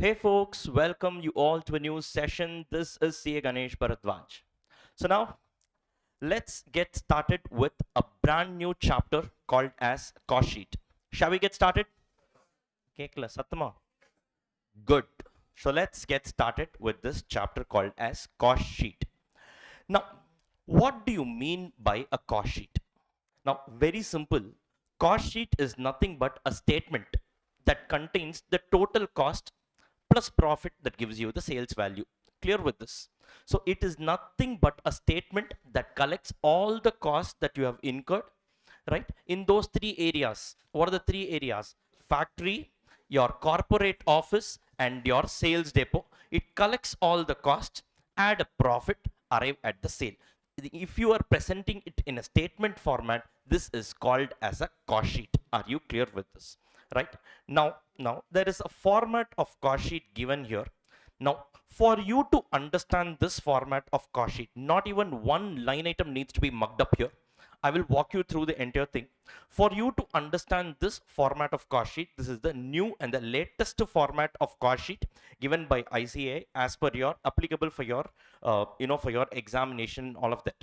Hey folks, welcome you all to a new session. This is CA Ganesh Bharadwaj. So now let's get started with a brand new chapter called as cost sheet. Shall we get started? Kekla Sattama. Good. So let's get started with this chapter called as cost sheet. Now, what do you mean by a cost sheet? Now, very simple. Cost sheet is nothing but a statement that contains the total cost plus profit that gives you the sales value. Clear with this? So it is nothing but a statement that collects all the costs that you have incurred, right? In those three areas. What are the three areas? Factory, your corporate office, and your sales depot. It collects all the costs, add a profit, arrive at the sale. If you are presenting it in a statement format, this is called as a cost sheet. Are you clear with this? Right? Now there is a format of cost sheet given here. Now, for you to understand this format of cost sheet, not even one line item needs to be mugged up here. I will walk you through the entire thing. For you to understand this format of cost sheet, this is the new and the latest format of cost sheet given by ICA as per your applicable for your, for your examination, all of that.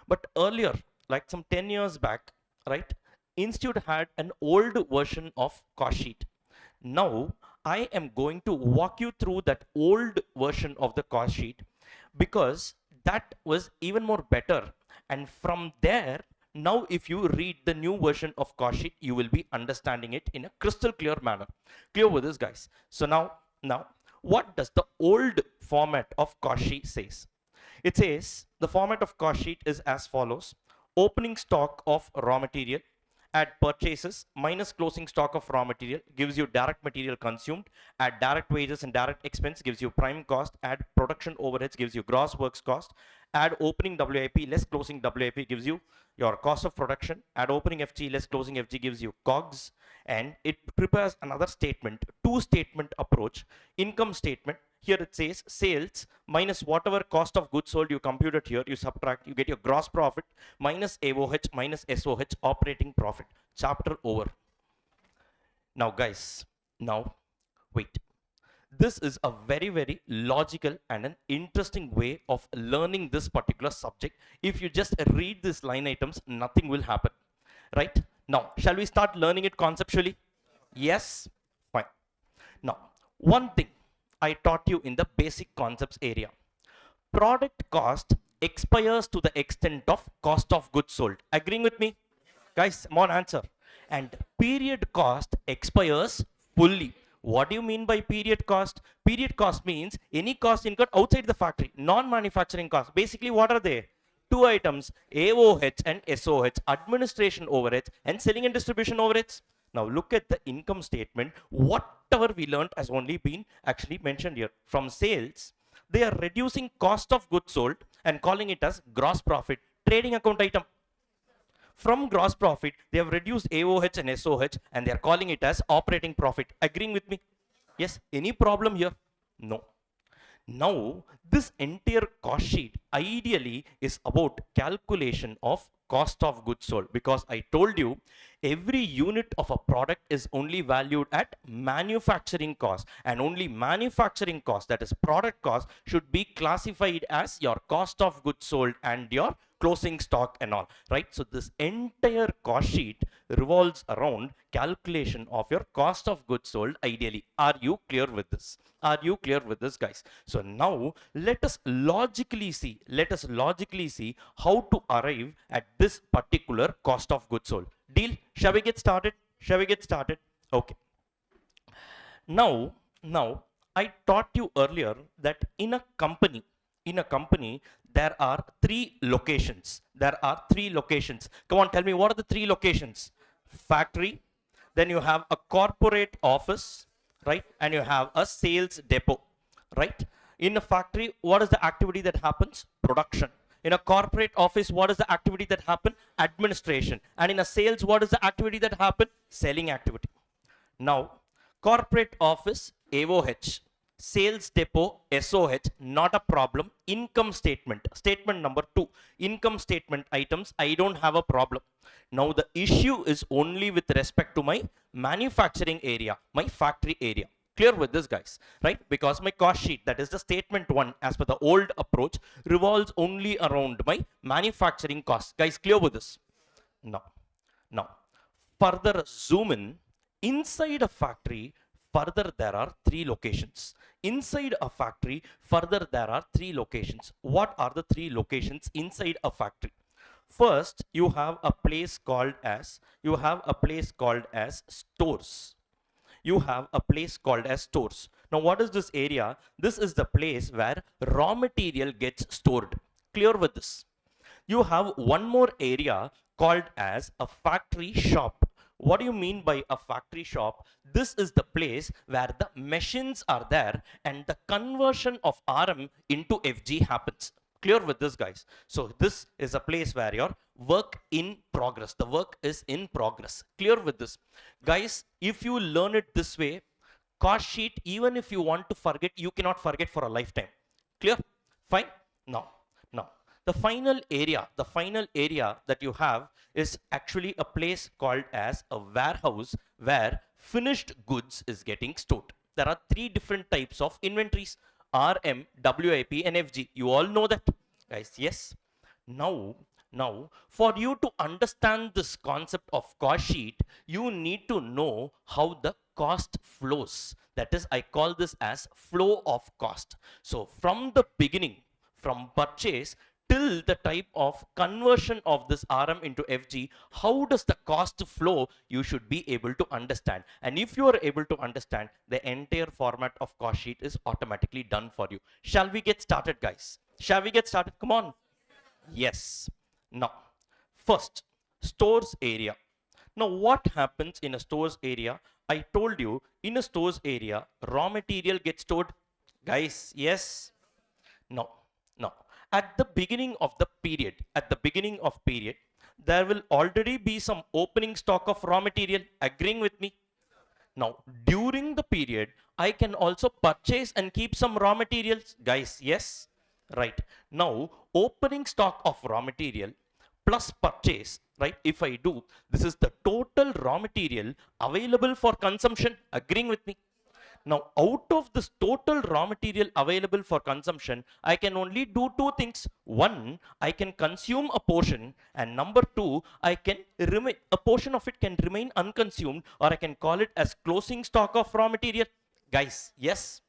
But earlier, like some 10 years back, right, Institute had an old version of cost sheet. Now, I am going to walk you through that old version of the cost sheet because that was even more better. And from there, now if you read the new version of cost sheet, you will be understanding it in a crystal clear manner. Clear with this, guys? So now, what does the old format of cost sheet says? It says the format of cost sheet is as follows: opening stock of raw material, add purchases minus closing stock of raw material gives you direct material consumed, add direct wages and direct expense gives you prime cost, add production overheads gives you gross works cost, add opening WIP less closing WIP gives you your cost of production, add opening FG less closing FG gives you COGS, and it prepares another statement, two statement approach, income statement. Here it says sales minus whatever cost of goods sold you computed here, you subtract, you get your gross profit minus AOH minus SOH operating profit. Chapter over. Now guys, now wait. This is a very logical and an interesting way of learning this particular subject. If you just read these line items, nothing will happen, right? Now, shall we start learning it conceptually? Yes? Fine. Now, one thing I taught you in the basic concepts area. Product cost expires to the extent of cost of goods sold. Agreeing with me? Guys, come on, answer. And period cost expires fully. What do you mean by period cost? Period cost means any cost incurred outside the factory, non-manufacturing cost. Basically, what are they? Two items, AOH and SOH, administration overheads and selling and distribution overheads. Now look at the income statement. Whatever we learned has only been actually mentioned here. From sales, they are reducing cost of goods sold and calling it as gross profit, trading account item. From gross profit, they have reduced AOH and SOH and they are calling it as operating profit. Agreeing with me? Yes. Any problem here? No. Now, this entire cost sheet ideally is about calculation of cost of goods sold, because I told you every unit of a product is only valued at manufacturing cost, and only manufacturing cost, that is product cost, should be classified as your cost of goods sold and your closing stock and all, right? So this entire cost sheet revolves around calculation of your cost of goods sold ideally. Are you clear with this? Are you clear with this, guys? So now let us logically see how to arrive at this particular cost of goods sold. Deal? Shall we get started? Shall we get started? Okay. Now I taught you earlier that in a company there are three locations. Come on, tell me, what are the three locations? Factory, then you have a corporate office, right? And you have a sales depot, right? In a factory, what is the activity that happens? Production. In a corporate office, what is the activity that happens? Administration. And in a sales, what is the activity that happens? Selling activity. Now, corporate office, AOH. Sales depot, SOH, not a problem. Income statement, statement number 2. Income statement items, I don't have a problem. Now the issue is only with respect to my manufacturing area, my factory area. Clear with this, guys, right? Because my cost sheet, that is the statement one as per the old approach, revolves only around my manufacturing costs. Guys, clear with this? Now, now, further zoom in. Inside a factory, further there are three locations. Inside a factory, further there are three locations. What are the three locations inside a factory? First, you have a place called as stores. You have a place called as stores. Now, what is this area? This is the place where raw material gets stored. Clear with this? You have one more area called as a factory shop. What do you mean by a factory shop? This is the place where the machines are there and the conversion of RM into FG happens. Clear with this, guys? So this is a place where your work in progress, the work is in progress. Clear with this? Guys, if you learn it this way, cost sheet, even if you want to forget, you cannot forget for a lifetime. Clear? Fine? Now, the final area that you have is actually a place called as a warehouse where finished goods is getting stored. There are three different types of inventories: RM, WIP, and FG. You all know that, guys? Yes. Now, for you to understand this concept of cost sheet, you need to know how the cost flows. That is, I call this as flow of cost. So from the beginning, from purchase till the type of conversion of this RM into FG, how does the cost flow? You should be able to understand. And if you are able to understand, the entire format of cost sheet is automatically done for you. Shall we get started, guys? Shall we get started? Come on. Yes. Now, first, stores area. Now, what happens in a stores area? I told you, in a stores area, raw material gets stored. Guys, yes? No. At the beginning of period, there will already be some opening stock of raw material. Agreeing with me? Now, during the period, I can also purchase and keep some raw materials. Guys, yes? Right. Now, opening stock of raw material plus purchase, right? If I do, this is the total raw material available for consumption. Agreeing with me? Now, out of this total raw material available for consumption, I can only do two things. One, I can consume a portion, and number two, a portion of it can remain unconsumed, or I can call it as closing stock of raw material. Guys, yes?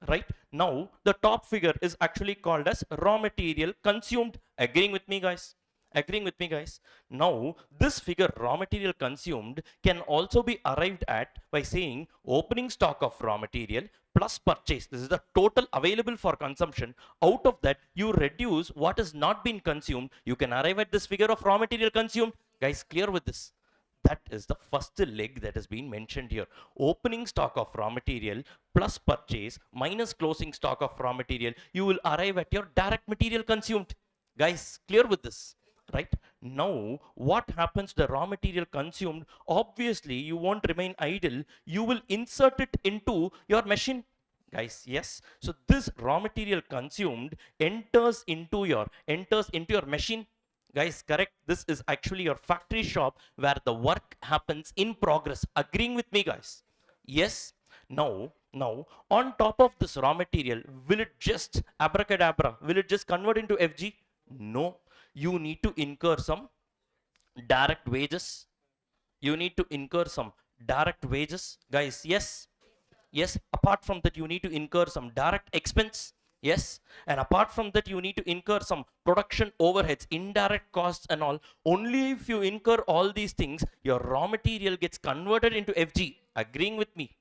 Right? Now, the top figure is actually called as raw material consumed. Agreeing with me, guys? Agreeing with me, guys? Now, this figure, raw material consumed, can also be arrived at by saying opening stock of raw material plus purchase. This is the total available for consumption. Out of that, you reduce what has not been consumed. You can arrive at this figure of raw material consumed. Guys, clear with this? That is the first leg that has been mentioned here. Opening stock of raw material plus purchase minus closing stock of raw material. You will arrive at your direct material consumed. Guys, clear with this? Right? Now, what happens to the raw material consumed? Obviously, you won't remain idle. You will insert it into your machine. Guys, yes? So this raw material consumed enters into your machine. Guys, correct? This is actually your factory shop where the work happens in progress. Agreeing with me, guys? Yes? Now, on top of this raw material, will it just abracadabra? Will it just convert into FG? No. You need to incur some direct wages. You need to incur some direct wages. Guys, yes? Yes. Apart from that, you need to incur some direct expense. Yes. And apart from that, you need to incur some production overheads, indirect costs and all. Only if you incur all these things, your raw material gets converted into FG. Agreeing with me?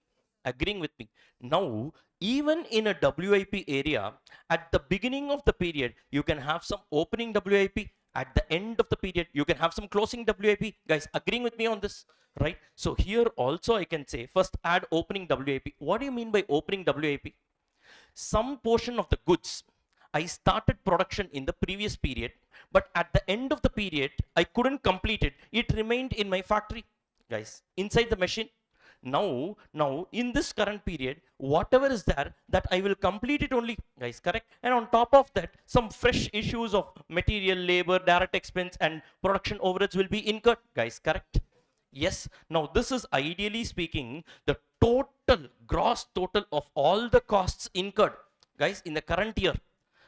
Agreeing with me? Now, even in a WIP area, at the beginning of the period, you can have some opening WIP. At the end of the period, you can have some closing WIP. Guys, agreeing with me on this? Right? So here also I can say, first add opening WIP. What do you mean by opening WIP? Some portion of the goods, I started production in the previous period, but at the end of the period, I couldn't complete it. It remained in my factory, guys, inside the machine. Now, in this current period, whatever is there, that I will complete it only, guys, correct? And on top of that, some fresh issues of material, labor, direct expense, and production overheads will be incurred, guys, correct? Yes. Now, this is ideally speaking the total gross total of all the costs incurred, guys, in the current year,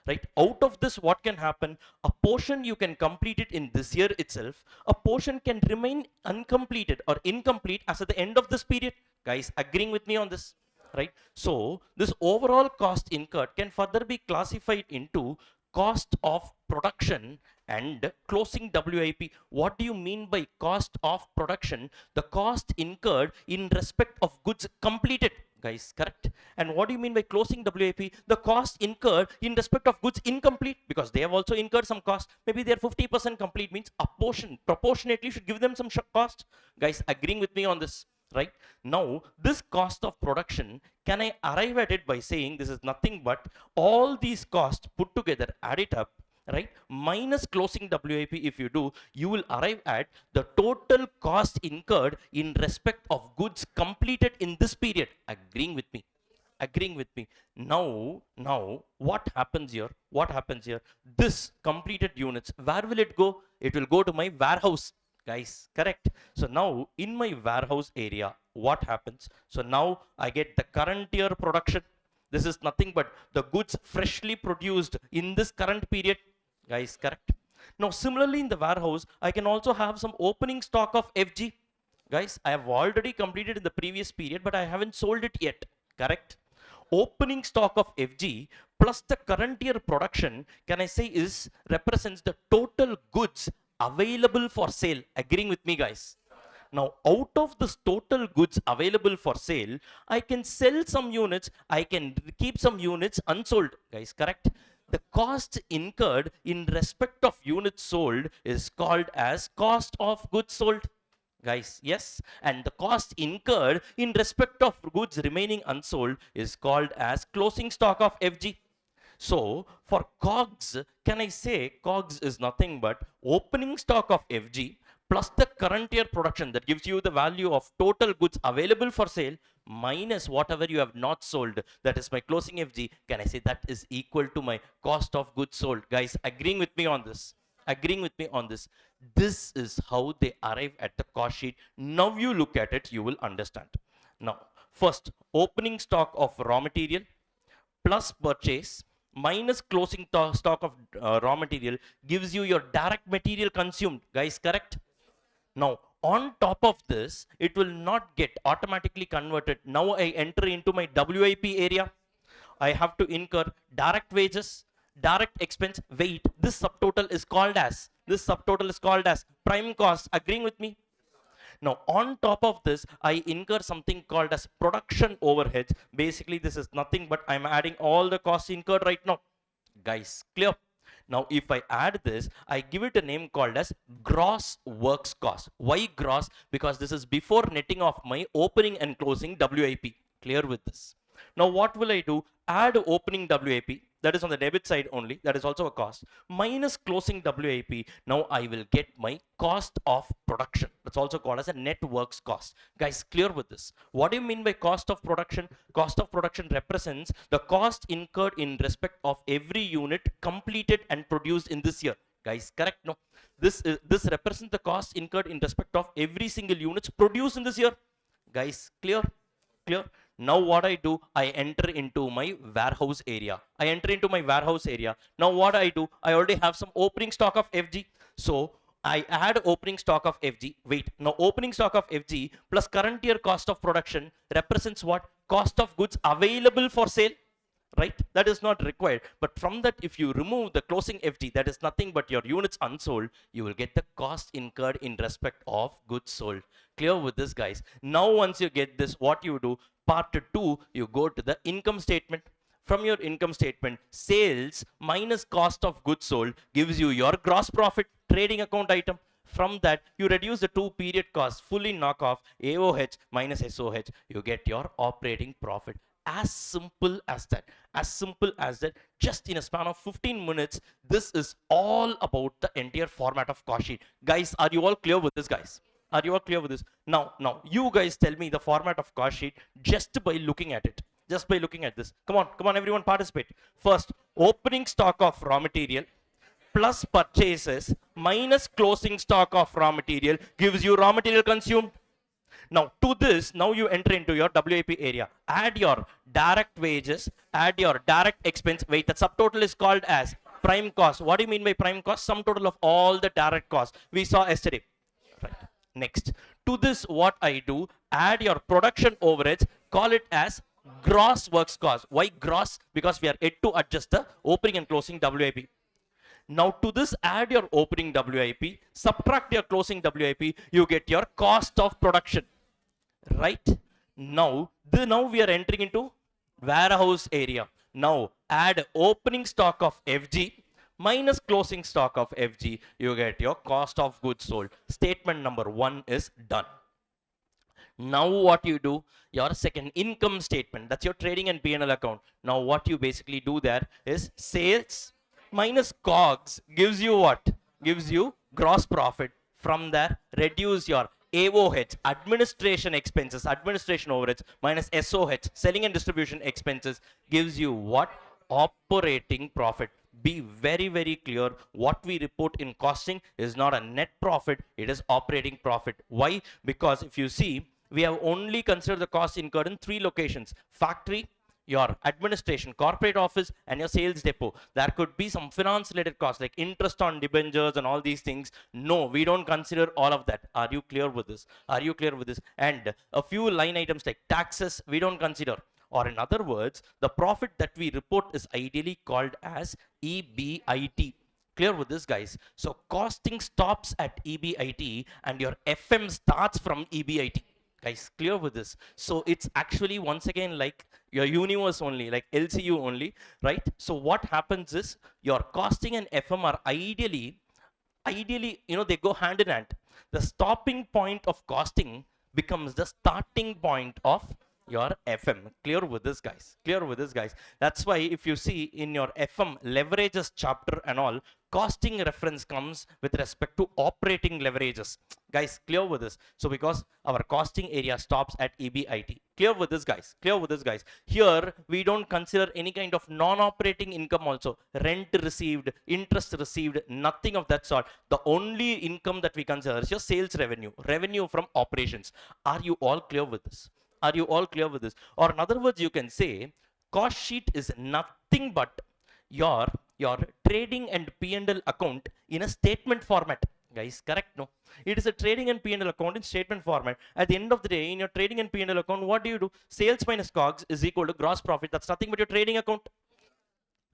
right? Out of this, what can happen? A portion you can complete it in this year itself. A portion can remain uncompleted or incomplete as at the end of this period. Guys, agreeing with me on this, right? So this overall cost incurred can further be classified into cost of production and closing WIP. What do you mean by cost of production? The cost incurred in respect of goods completed, guys, correct? And what do you mean by closing WIP? The cost incurred in respect of goods incomplete, because they have also incurred some cost. Maybe they're 50% complete, means a portion proportionately should give them some cost. Guys, agreeing with me on this, right? Now, this cost of production, can I arrive at it by saying this is nothing but all these costs put together, add it up, right, minus closing WIP. If you do, you will arrive at the total cost incurred in respect of goods completed in this period. Agreeing with me? Agreeing with me? Now what happens here? What happens here? This completed units, where will it go? It will go to my warehouse, guys, correct? So now in my warehouse area, what happens? So now I get the current year production. This is nothing but the goods freshly produced in this current period, guys, correct? Now similarly in the warehouse, I can also have some opening stock of FG. Guys, I have already completed in the previous period, but I haven't sold it yet, correct? Opening stock of FG plus the current year production, can I say, is represents the total goods available for sale. Agreeing with me, guys? Now, out of this total goods available for sale, I can sell some units, I can keep some units unsold, guys, correct? The cost incurred in respect of units sold is called as cost of goods sold, guys, yes? And the cost incurred in respect of goods remaining unsold is called as closing stock of FG. So for COGS, can I say COGS is nothing but opening stock of FG plus the current year production, that gives you the value of total goods available for sale minus whatever you have not sold, that is my closing FG. Can I say that is equal to my cost of goods sold? Guys, agreeing with me on this? Agreeing with me on this? This is how they arrive at the cost sheet. Now you look at it, you will understand. Now first, opening stock of raw material plus purchase minus closing stock of raw material gives you your direct material consumed, guys, correct? Now on top of this, it will not get automatically converted. Now I enter into my WIP area. I have to incur direct wages, direct expense. Wait, this subtotal is called as prime cost. Agreeing with me? Now on top of this, I incur something called as production overheads. Basically this is nothing but I'm adding all the costs incurred right now, guys, clear? Now if I add this, I give it a name called as gross works cost. Why gross? Because this is before netting off my opening and closing WIP. Clear with this? Now what will I do? Add opening WIP, that is on the debit side only, that is also a cost, minus closing WIP. Now I will get my cost of production. That's also called as a net works cost. Guys, clear with this? What do you mean by cost of production? Cost of production represents the cost incurred in respect of every unit completed and produced in this year. Guys, correct? No, this represents the cost incurred in respect of every single units produced in this year. Guys, clear? Clear? Now what I do, I enter into my warehouse area. Now what I do, I already have some opening stock of FG. So I add opening stock of FG. Wait, now opening stock of FG plus current year cost of production represents what? Cost of goods available for sale, right? That is not required. But from that, if you remove the closing FG, that is nothing but your units unsold, you will get the cost incurred in respect of goods sold. Clear with this, guys? Now once you get this, what you do, part 2, you go to the income statement. From your income statement, sales minus cost of goods sold gives you your gross profit, trading account item. From that, you reduce the 2 period costs, fully knock off AOH minus SOH, you get your operating profit. As simple as that. As simple as that. Just in a span of 15 minutes, this is all about the entire format of cost sheet. Guys, are you all clear with this, guys? Are you all clear with this? Now, you guys tell me the format of cost sheet just by looking at it. Just by looking at this. Come on, everyone participate. First, opening stock of raw material plus purchases minus closing stock of raw material gives you raw material consumed. Now to this, now you enter into your WIP area. Add your direct wages, add your direct expense. Wait, the subtotal is called as prime cost. What do you mean by prime cost? Sum total of all the direct costs we saw yesterday. Right. Next, to this what I do, add your production overheads, call it as gross works cost. Why gross? Because we are yet to adjust the opening and closing WIP. Now to this add your opening WIP, subtract your closing WIP, you get your cost of production. Right? Now we are entering into warehouse area. Now add opening stock of FG minus closing stock of FG, you get your cost of goods sold. Statement number 1 is done. Now what you do, your second income statement, that's your trading and P&L account. Now what you basically do there is sales minus COGS gives you what? Gives you gross profit. From there, reduce your AOH, administration expenses, administration overheads, minus SOH, selling and distribution expenses, gives you what? Operating profit. Be very, very clear. What we report in costing is not a net profit, it is operating profit. Why? Because if you see, we have only considered the cost incurred in 3 locations: factory, your administration, corporate office, and your sales depot. There could be some finance related costs like interest on debentures and all these things. No, we don't consider all of that. Are you clear with this? Are you clear with this? And a few line items like taxes, we don't consider. Or in other words, the profit that we report is ideally called as EBIT. Clear with this, guys? So costing stops at EBIT and your FM starts from EBIT. Guys, clear with this? So it's actually once again like your universe only, like LCU only, right? So what happens is your costing and FM are ideally, they go hand in hand. The stopping point of costing becomes the starting point of your FM. Clear with this, guys? Clear with this, guys? That's why if you see in your FM leverages chapter and all, costing reference comes with respect to operating leverages. Guys, clear with this? So because our costing area stops at EBIT. Clear with this, guys? Clear with this, guys? Here we don't consider any kind of non-operating income also. Rent received, interest received, nothing of that sort. The only income that we consider is your sales revenue, revenue from operations. Are you all clear with this? Are you all clear with this? Or in other words, you can say cost sheet is nothing but your trading and P&L account in a statement format. Guys, correct? No, it is a trading and P&L account in statement format. At the end of the day, in your trading and P&L account, what do? Sales minus COGS is equal to gross profit. That's nothing but your trading account.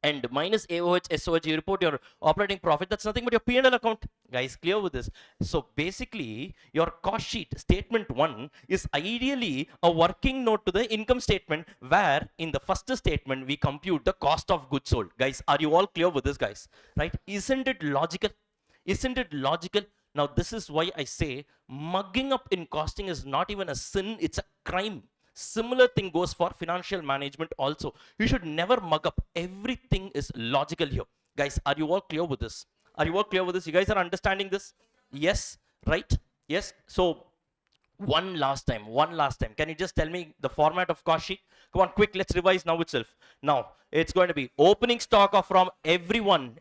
And minus AOH, SOH, you report your operating profit. That's nothing but your P&L account. Guys, clear with this? So basically, your cost sheet, statement 1, is ideally a working note to the income statement, where in the first statement, we compute the cost of goods sold. Guys, are you all clear with this, guys? Right? Isn't it logical? Isn't it logical? Now, this is why I say mugging up in costing is not even a sin, it's a crime. Similar thing goes for financial management also. You should never mug up. Everything is logical here. Guys, are you all clear with this? Are you all clear with this? You guys are understanding this? Yes, right? Yes. So one last time. Can you just tell me the format of cost sheet? Come on, quick, let's revise now itself. Now, it's going to be opening stock of from everyone.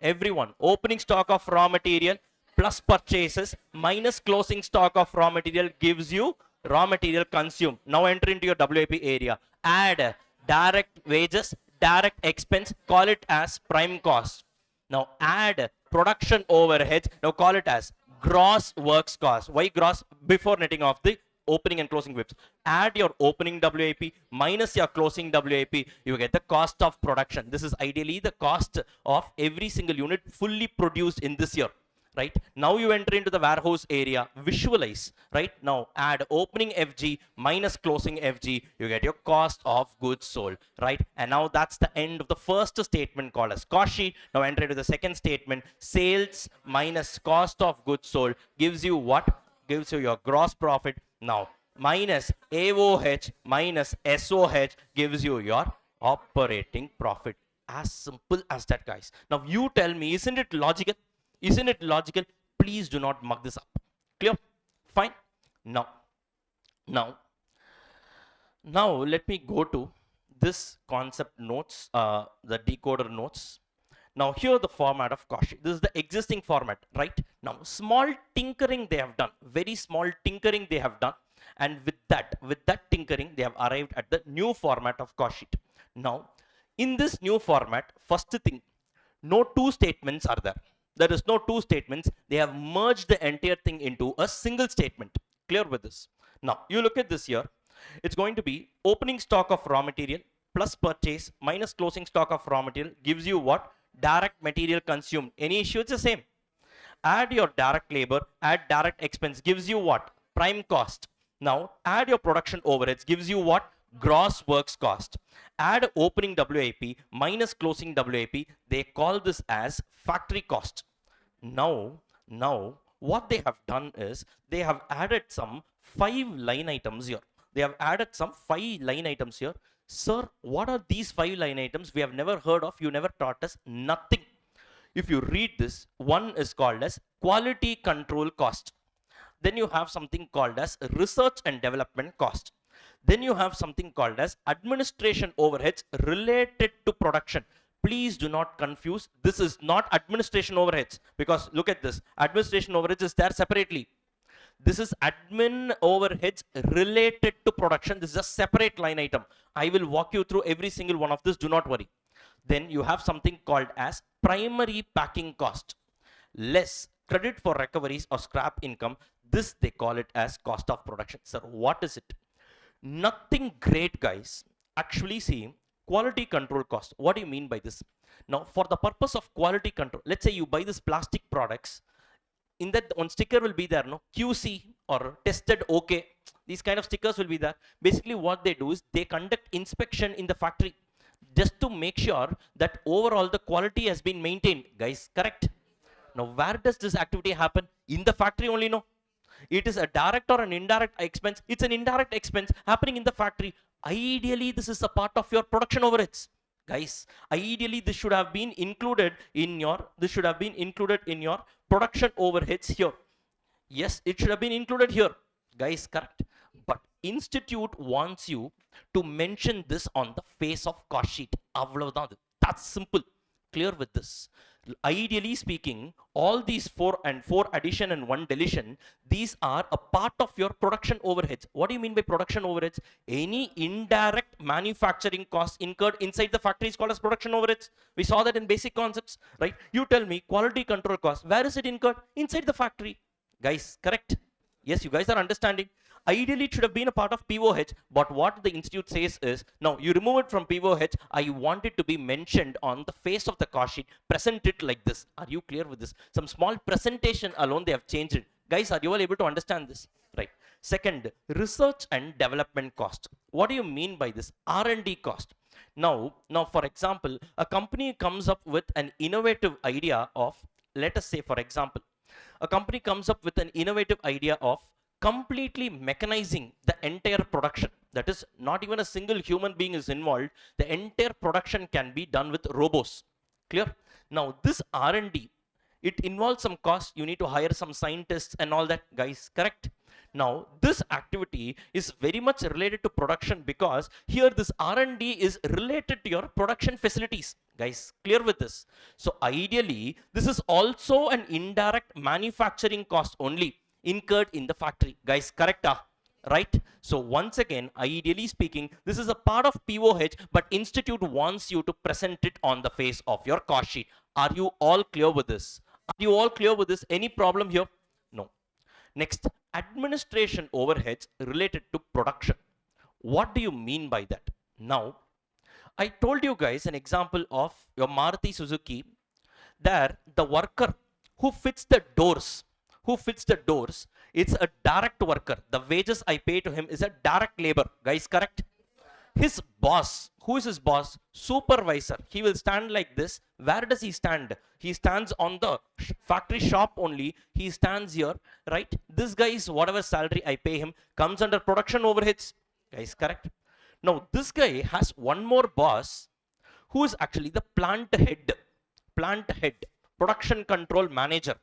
Opening stock of raw material plus purchases minus closing stock of raw material gives you raw material consumed. Now enter into your WIP area. Add direct wages, direct expense, call it as prime cost. Now add production overheads. Now call it as gross works cost. Why gross? Before netting off the opening and closing WIPs. Add your opening WIP minus your closing WIP. You get the cost of production. This is ideally the cost of every single unit fully produced in this year. Right? Now you enter into the warehouse area, visualize, right? Now add opening FG minus closing FG, you get your cost of goods sold, right? And now that's the end of the first statement called as cost sheet. Now enter into the second statement, sales minus cost of goods sold gives you what? Gives you your gross profit. Now minus AOH minus SOH gives you your operating profit. As simple as that, guys. Now you tell me, isn't it logical? Isn't it logical? Please do not mug this up. Clear? Fine. Now let me go to this concept notes, the decoder notes. Now here the format of cost sheet. This is the existing format, right? Now small tinkering they have done, very small tinkering they have done, and with that tinkering they have arrived at the new format of cost sheet. Now in this new format, first thing, no two statements are there. There is no two statements. They have merged the entire thing into a single statement. Clear with this? Now you look at this here. It's going to be opening stock of raw material plus purchase minus closing stock of raw material gives you what? Direct material consumed. Any issue? It's the same. Add your direct labor, add direct expense, gives you what? Prime cost. Now add your production overheads, gives you what? Gross works cost. Add opening WIP minus closing WIP. They call this as factory cost. Now what they have done is they have added some 5 line items here. They have added some 5 line items here. Sir, what are these 5 line items? We have never heard of. You never taught us. Nothing. If you read this, one is called as quality control cost. Then you have something called as research and development cost. Then you have something called as administration overheads related to production. Please do not confuse. This is not administration overheads, because look at this. Administration overheads is there separately. This is admin overheads related to production. This is a separate line item. I will walk you through every single one of this. Do not worry. Then you have something called as primary packing cost, less credit for recoveries or scrap income. This they call it as cost of production. Sir, what is it? Nothing great, guys. Actually, see, quality control cost. What do you mean by this? Now, for the purpose of quality control, let's say you buy this plastic products. In that one sticker will be there, no, QC or tested OK. These kind of stickers will be there. Basically, what they do is they conduct inspection in the factory just to make sure that overall the quality has been maintained. Guys, correct? Now, where does this activity happen? In the factory only, no? It is a direct or an indirect expense. It's an indirect expense happening in the factory. Ideally, this is a part of your production overheads. Guys, ideally this should have been included in your production overheads here. Yes, it should have been included here. Guys, correct? But institute wants you to mention this on the face of cost sheet. That's simple. Clear with this? Ideally speaking, all these 4 addition and 1 deletion, these are a part of your production overheads. What do you mean by production overheads? Any indirect manufacturing costs incurred inside the factory is called as production overheads. We saw that in basic concepts, right? You tell me quality control cost, where is it incurred? Inside the factory. Guys, correct? Yes, you guys are understanding. Ideally, it should have been a part of POH, but what the institute says is, no, you remove it from POH. I want it to be mentioned on the face of the cost sheet. Present it like this. Are you clear with this? Some small presentation alone, they have changed it. Guys, are you all able to understand this? Right. Second, research and development cost. What do you mean by this? R&D cost. Now, for example, a company comes up with an innovative idea of, let us say, for example, a company comes up with an innovative idea of completely mechanizing the entire production. That is, not even a single human being is involved. The entire production can be done with robots. Clear? Now, this R&D, it involves some cost. You need to hire some scientists and all that, guys, correct? Now, this activity is very much related to production, because here this R&D is related to your production facilities. Guys, clear with this? So ideally, this is also an indirect manufacturing cost only incurred in the factory. Guys, correct? Right? So once again, ideally speaking, this is a part of POH, but institute wants you to present it on the face of your cost sheet. Are you all clear with this? Are you all clear with this? Any problem here? No. Next, administration overheads related to production. What do you mean by that? Now, I told you guys an example of your Maruti Suzuki. There, the worker who fits the doors, it's a direct worker. The wages I pay to him is a direct labor. Guys, correct? His boss, who is his boss? Supervisor. He will stand like this. Where does he stand? He stands on the factory shop only. He stands here, right? This guy is whatever salary I pay him comes under production overheads. Guys, correct? Now, this guy has one more boss who is actually the plant head, production control manager.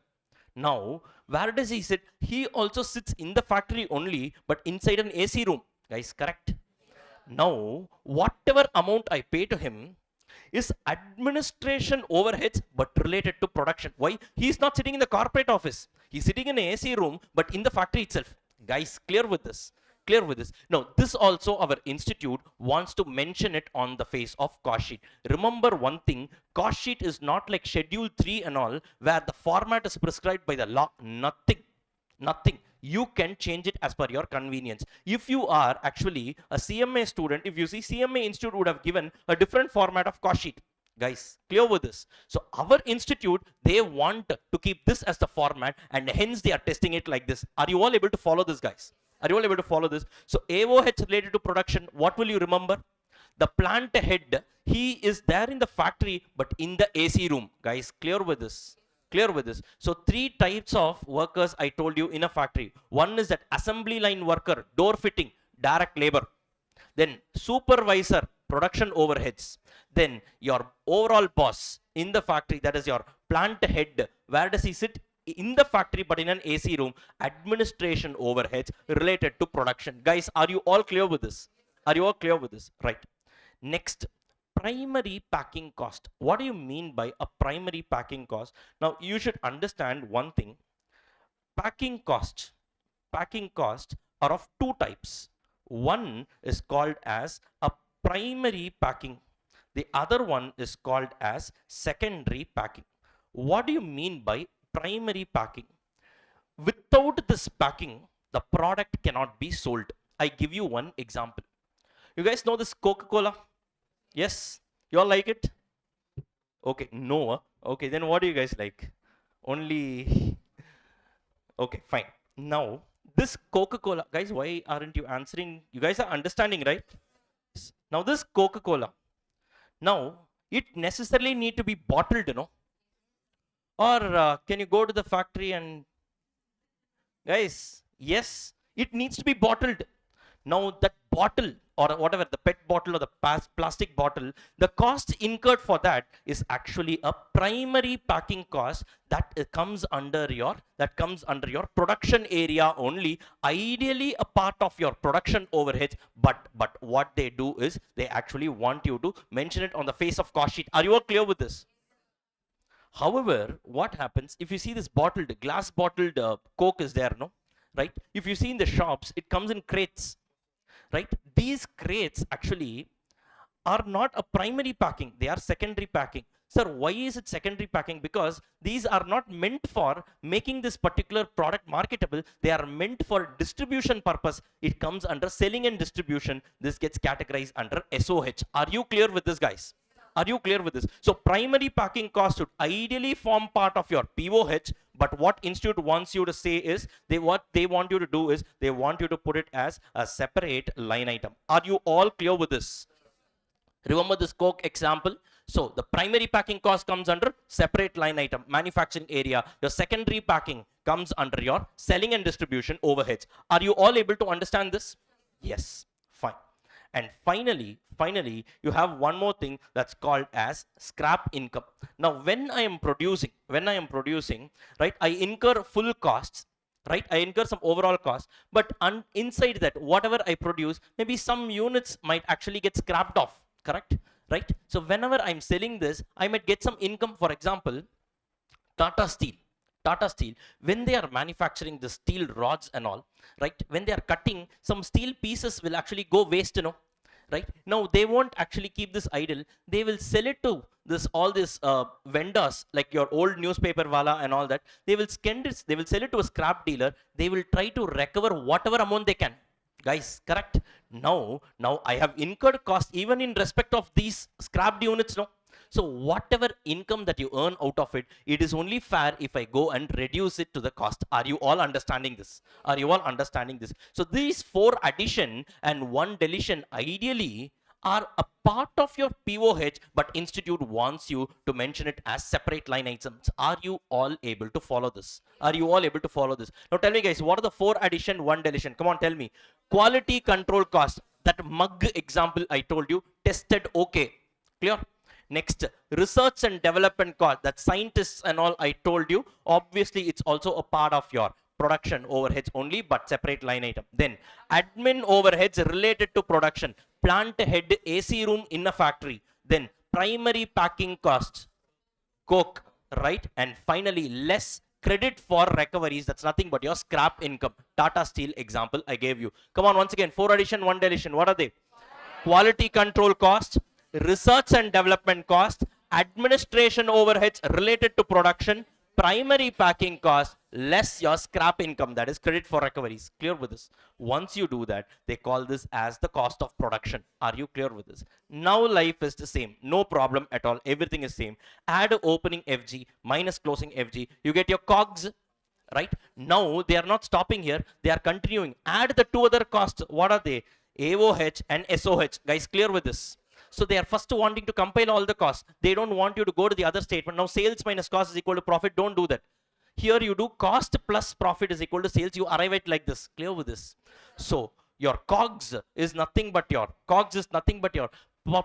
Now, where does he sit? He also sits in the factory only, but inside an AC room. Guys, correct? Now, whatever amount I pay to him, is administration overheads but related to production. Why? He's not sitting in the corporate office. He's sitting in an AC room, but in the factory itself. Guys, clear with this? Clear with this? Now, this also our institute wants to mention it on the face of cost sheet. Remember one thing, cost sheet is not like Schedule 3 and all, where the format is prescribed by the law. Nothing. Nothing. You can change it as per your convenience. If you are actually a CMA student, if you see CMA Institute would have given a different format of cost sheet. Guys, clear with this? So our institute, they want to keep this as the format, and hence they are testing it like this. Are you all able to follow this, guys? Are you all able to follow this? So AOH related to production, what will you remember? The plant head, he is there in the factory, but in the AC room. Guys, clear with this? Clear with this? So three types of workers I told you in a factory. One is that assembly line worker, door fitting, direct labor. Then supervisor, production overheads. Then your overall boss in the factory, that is your plant head. Where does he sit? In the factory, but in an AC room. Administration overheads related to production. Guys, are you all clear with this? Are you all clear with this? Right. Next, primary packing cost. What do you mean by a primary packing cost? Now you should understand one thing. Packing costs are of two types. One is called as a primary packing. The other one is called as secondary packing. What do you mean by primary packing? Without this packing, the product cannot be sold. I give you one example. You guys know this Coca-Cola? Yes? You all like it? Okay, no. Okay, then what do you guys like? Only... Okay, fine. Now, this Coca-Cola, guys, why aren't you answering? You guys are understanding, right? Now, this Coca-Cola, now, it necessarily need to be bottled, you know? Or can you go to the factory and... Guys, yes, it needs to be bottled. Now, that bottle, or whatever, the PET bottle or the plastic bottle, the cost incurred for that is actually a primary packing cost that comes under your production area only, ideally a part of your production overheads, but what they do is they actually want you to mention it on the face of cost sheet. Are you all clear with this? However, what happens if you see this bottled, glass bottled Coke is there, no? Right? If you see in the shops, it comes in crates. Right? These crates actually are not a primary packing, they are secondary packing. Sir, why is it secondary packing? Because these are not meant for making this particular product marketable, they are meant for distribution purpose. It comes under selling and distribution. This gets categorized under SOH. Are you clear with this, guys? Are you clear with this? So primary packing cost should ideally form part of your POH, but what institute wants you to say is, what they want you to do is, they want you to put it as a separate line item. Are you all clear with this? Remember this Coke example? So the primary packing cost comes under separate line item, manufacturing area. Your secondary packing comes under your selling and distribution overheads. Are you all able to understand this? Yes, fine. And finally, you have one more thing that's called as scrap income. Now, when I am producing, right, I incur full costs, right? I incur some overall costs, but inside that, whatever I produce, maybe some units might actually get scrapped off, correct? Right? So whenever I'm selling this, I might get some income. For example, Tata Steel, when they are manufacturing the steel rods and all, right, when they are cutting, some steel pieces will actually go waste, you know, right? Now they won't actually keep this idle. They will sell it to all these vendors, like your old newspaper wala and all that. They will sell it to a scrap dealer. They will try to recover whatever amount they can. Guys, correct? Now I have incurred cost even in respect of these scrapped units, no? So whatever income that you earn out of it, it is only fair if I go and reduce it to the cost. Are you all understanding this? Are you all understanding this? So these 4 addition and 1 deletion ideally are a part of your POH, but institute wants you to mention it as separate line items. Are you all able to follow this? Are you all able to follow this? Now tell me, guys, what are the 4 addition, 1 deletion? Come on, tell me. Quality control cost. That mug example I told you, tested okay. Clear? Next, research and development cost, that scientists and all I told you, obviously it's also a part of your production overheads only, but separate line item. Then admin overheads related to production, plant head, AC room in a factory, then primary packing cost, coke, right? And finally, less credit for recoveries. That's nothing but your scrap income. Tata Steel example I gave you. Come on, once again, 4 addition, 1 deletion. What are they? Quality control cost, research and development cost, administration overheads related to production, primary packing cost, less your scrap income, that is credit for recoveries. Clear with this? Once you do that, they call this as the cost of production. Are you clear with this? Now life is the same, no problem at all, everything is same. Add opening FG minus closing FG, you get your COGS, right? Now they are not stopping here, they are continuing. Add the two other costs. What are they? AOH and SOH. Guys, clear with this? So they are first wanting to compile all the costs. They don't want you to go to the other statement. Now sales minus cost is equal to profit. Don't do that. Here you do cost plus profit is equal to sales. You arrive at like this. Clear with this? So your COGS is nothing but your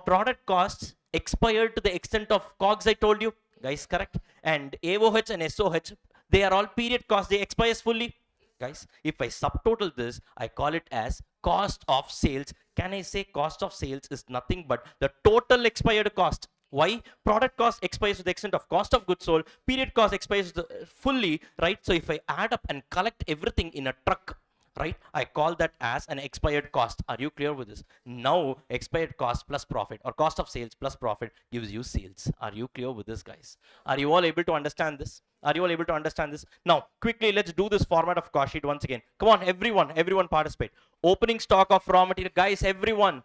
product costs expired to the extent of COGS I told you. Guys, correct? And AOH and SOH, they are all period costs. They expire fully. Guys, if I subtotal this, I call it as cost of sales. Can I say cost of sales is nothing but the total expired cost? Why? Product cost expires to the extent of cost of goods sold. Period cost expires fully, right? So if I add up and collect everything in a truck, right, I call that as an expired cost. Are you clear with this? Now expired cost plus profit, or cost of sales plus profit, gives you sales. Are you clear with this, guys? Are you all able to understand this? Are you all able to understand this? Now quickly, let's do this format of cost sheet once again. Come on, everyone participate. Opening stock of raw material, guys, everyone,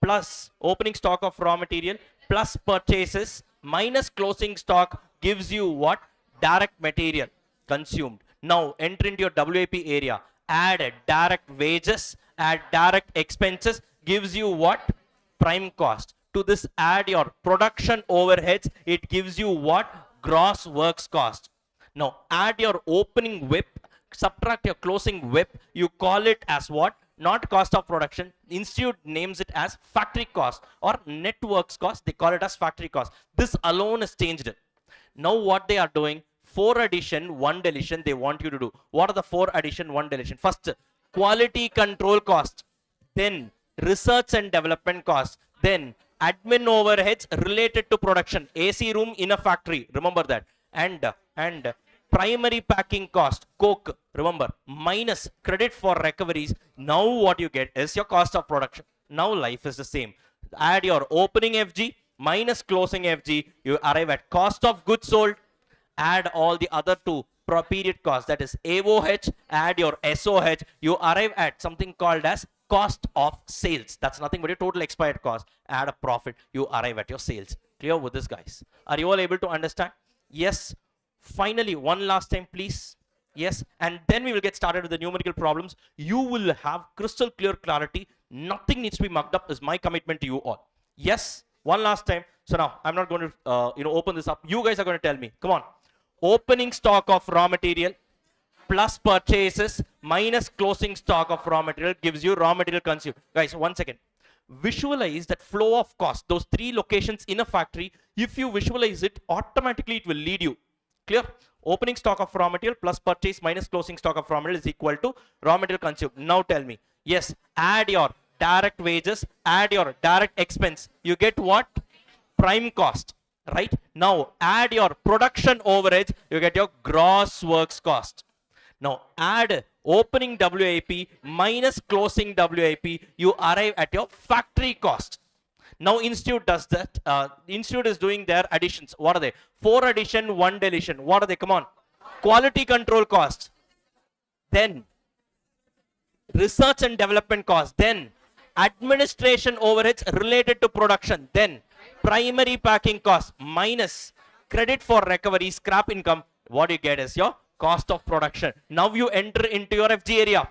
plus opening stock of raw material plus purchases minus closing stock gives you what? Direct material consumed. Now enter into your WAP area. Add direct wages, add direct expenses, gives you what? Prime cost. To this add your production overheads, it gives you what? Gross works cost. Now add your opening WIP, subtract your closing WIP, you call it as what? Not cost of production. Institute names it as factory cost or net works cost. They call it as factory cost. This alone is changed. Now what they are doing? 4 addition, 1 deletion they want you to do. What are the 4 addition, 1 deletion? First, quality control cost. Then research and development cost. Then admin overheads related to production. AC room in a factory. Remember that. And primary packing cost, coke, remember, minus credit for recoveries. Now what you get is your cost of production. Now life is the same. Add your opening FG minus closing FG, you arrive at cost of goods sold. Add all the other two period costs, that is AOH, add your SOH, you arrive at something called as cost of sales. That's nothing but your total expired cost. Add a profit, you arrive at your sales. Clear with this, guys? Are you all able to understand? Yes. Finally, one last time, please. Yes, and then we will get started with the numerical problems. You will have crystal clear clarity. Nothing needs to be mucked up, is my commitment to you all. Yes, one last time. So now I'm not going to open this up. You guys are going to tell me. Come on. Opening stock of raw material plus purchases minus closing stock of raw material gives you raw material consumed. Guys, 1 second. Visualize that flow of cost. Those 3 locations in a factory. If you visualize it, automatically it will lead you. Clear? Opening stock of raw material plus purchase minus closing stock of raw material is equal to raw material consumed. Now tell me. Yes, add your direct wages, add your direct expense. You get what? Prime cost. Right? Now add your production overheads. You get your gross works cost. Now add opening WIP minus closing WIP. You arrive at your factory cost. Now Institute does that. Institute is doing their additions. What are they? 4 addition, 1 deletion. What are they? Come on. Quality control cost. Then research and development cost. Then administration overheads related to production. Then primary packing cost minus credit for recovery, scrap income. What you get is your cost of production. Now you enter into your FG area.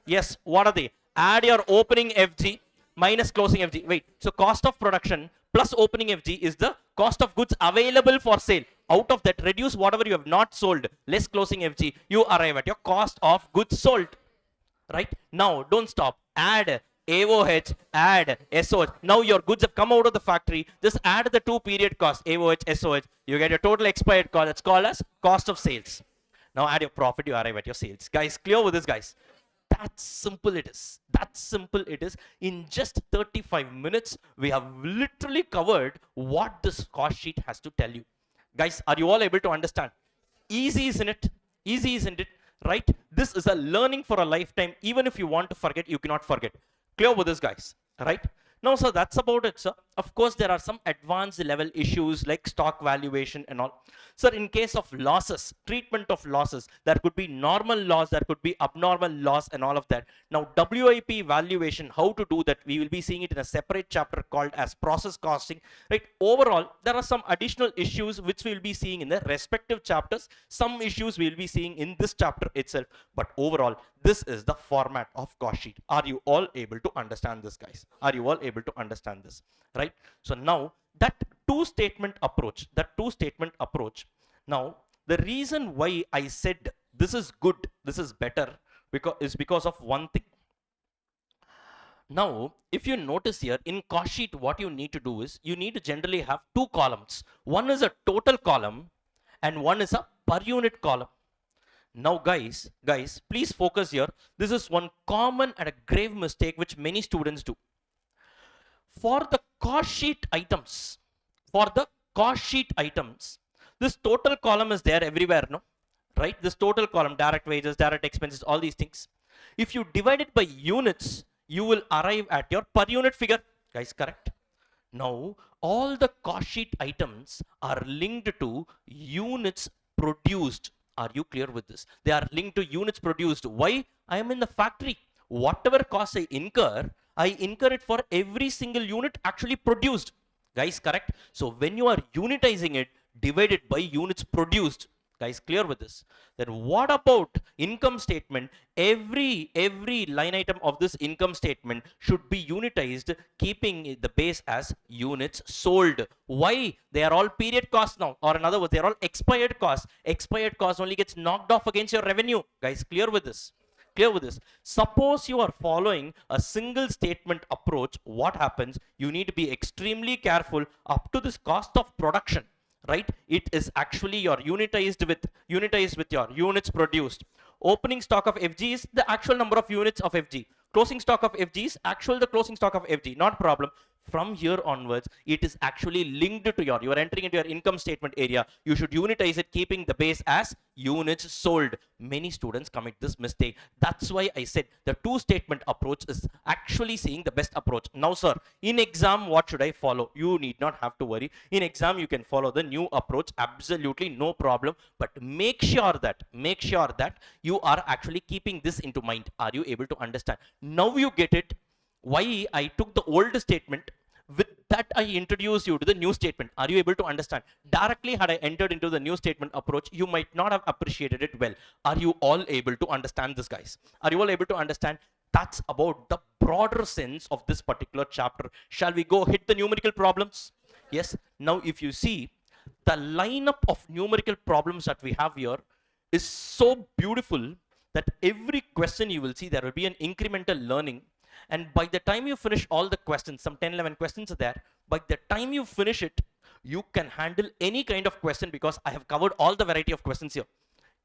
Yes, what are they? Add your opening FG minus closing FG. Wait, so cost of production plus opening FG is the cost of goods available for sale. Out of that, reduce whatever you have not sold, less closing FG, you arrive at your cost of goods sold. Right? Now, don't stop. Add AOH, add SOH. Now your goods have come out of the factory. Just add the 2 period costs, AOH, SOH. You get your total expired cost. That's called as cost of sales. Now add your profit, you arrive at your sales. Guys, clear with this, guys? That simple it is. That simple it is. In just 35 minutes, we have literally covered what this cost sheet has to tell you. Guys, are you all able to understand? Easy, isn't it? Easy, isn't it? Right? This is a learning for a lifetime. Even if you want to forget, you cannot forget. Clear with this, guys? Right? No, sir, that's about it, sir. Of course, there are some advanced level issues like stock valuation and all. Sir, in case of losses, treatment of losses, there could be normal loss, there could be abnormal loss and all of that. Now, WIP valuation, how to do that, we will be seeing it in a separate chapter called as process costing, right? Overall, there are some additional issues which we will be seeing in the respective chapters. Some issues we will be seeing in this chapter itself. But overall, this is the format of cost sheet. Are you all able to understand this, guys? Are you all able to understand this, right? So now that two statement approach, now the reason why I said this is good, this is better, because of one thing. Now, if you notice here in cost sheet, what you need to do is you need to generally have two columns. One is a total column and one is a per unit column. Now, guys, please focus here. This is one common and a grave mistake which many students do. For the cost sheet items, this total column is there everywhere, no? Right? This total column, direct wages, direct expenses, all these things. If you divide it by units, you will arrive at your per unit figure. Guys, correct? Now, all the cost sheet items are linked to units produced. Are you clear with this? They are linked to units produced. Why? I am in the factory. Whatever cost I incur it for every single unit actually produced. Guys, correct? So when you are unitizing it, divide it by units produced. Guys, clear with this? Then what about income statement? Every line item of this income statement should be unitized, keeping the base as units sold. Why? They are all period costs now, or in other words, they are all expired costs. Expired cost only gets knocked off against your revenue. Guys, clear with this? Clear with this? Suppose you are following a single statement approach, what happens? You need to be extremely careful up to this cost of production. Right? It is actually your unitized with your units produced. Opening stock of FG is the actual number of units of FG. Closing stock of FG is the closing stock of FG. Not problem. From here onwards, it is actually linked to you are entering into your income statement area. You should unitize it, keeping the base as units sold. Many students commit this mistake. That's why I said the two statement approach is actually seeing the best approach. Now, sir, in exam, what should I follow? You need not have to worry. In exam, you can follow the new approach. Absolutely no problem. But make sure that you are actually keeping this into mind. Are you able to understand? Now you get it. Why I took the old statement, with that I introduced you to the new statement. Are you able to understand? Directly had I entered into the new statement approach, you might not have appreciated it well. Are you all able to understand this, guys? Are you all able to understand? That's about the broader sense of this particular chapter. Shall we go hit the numerical problems? Yes. Now if you see, the lineup of numerical problems that we have here is so beautiful that every question you will see, there will be an incremental learning. And by the time you finish all the questions, some 10, 11 questions are there. By the time you finish it, you can handle any kind of question because I have covered all the variety of questions here.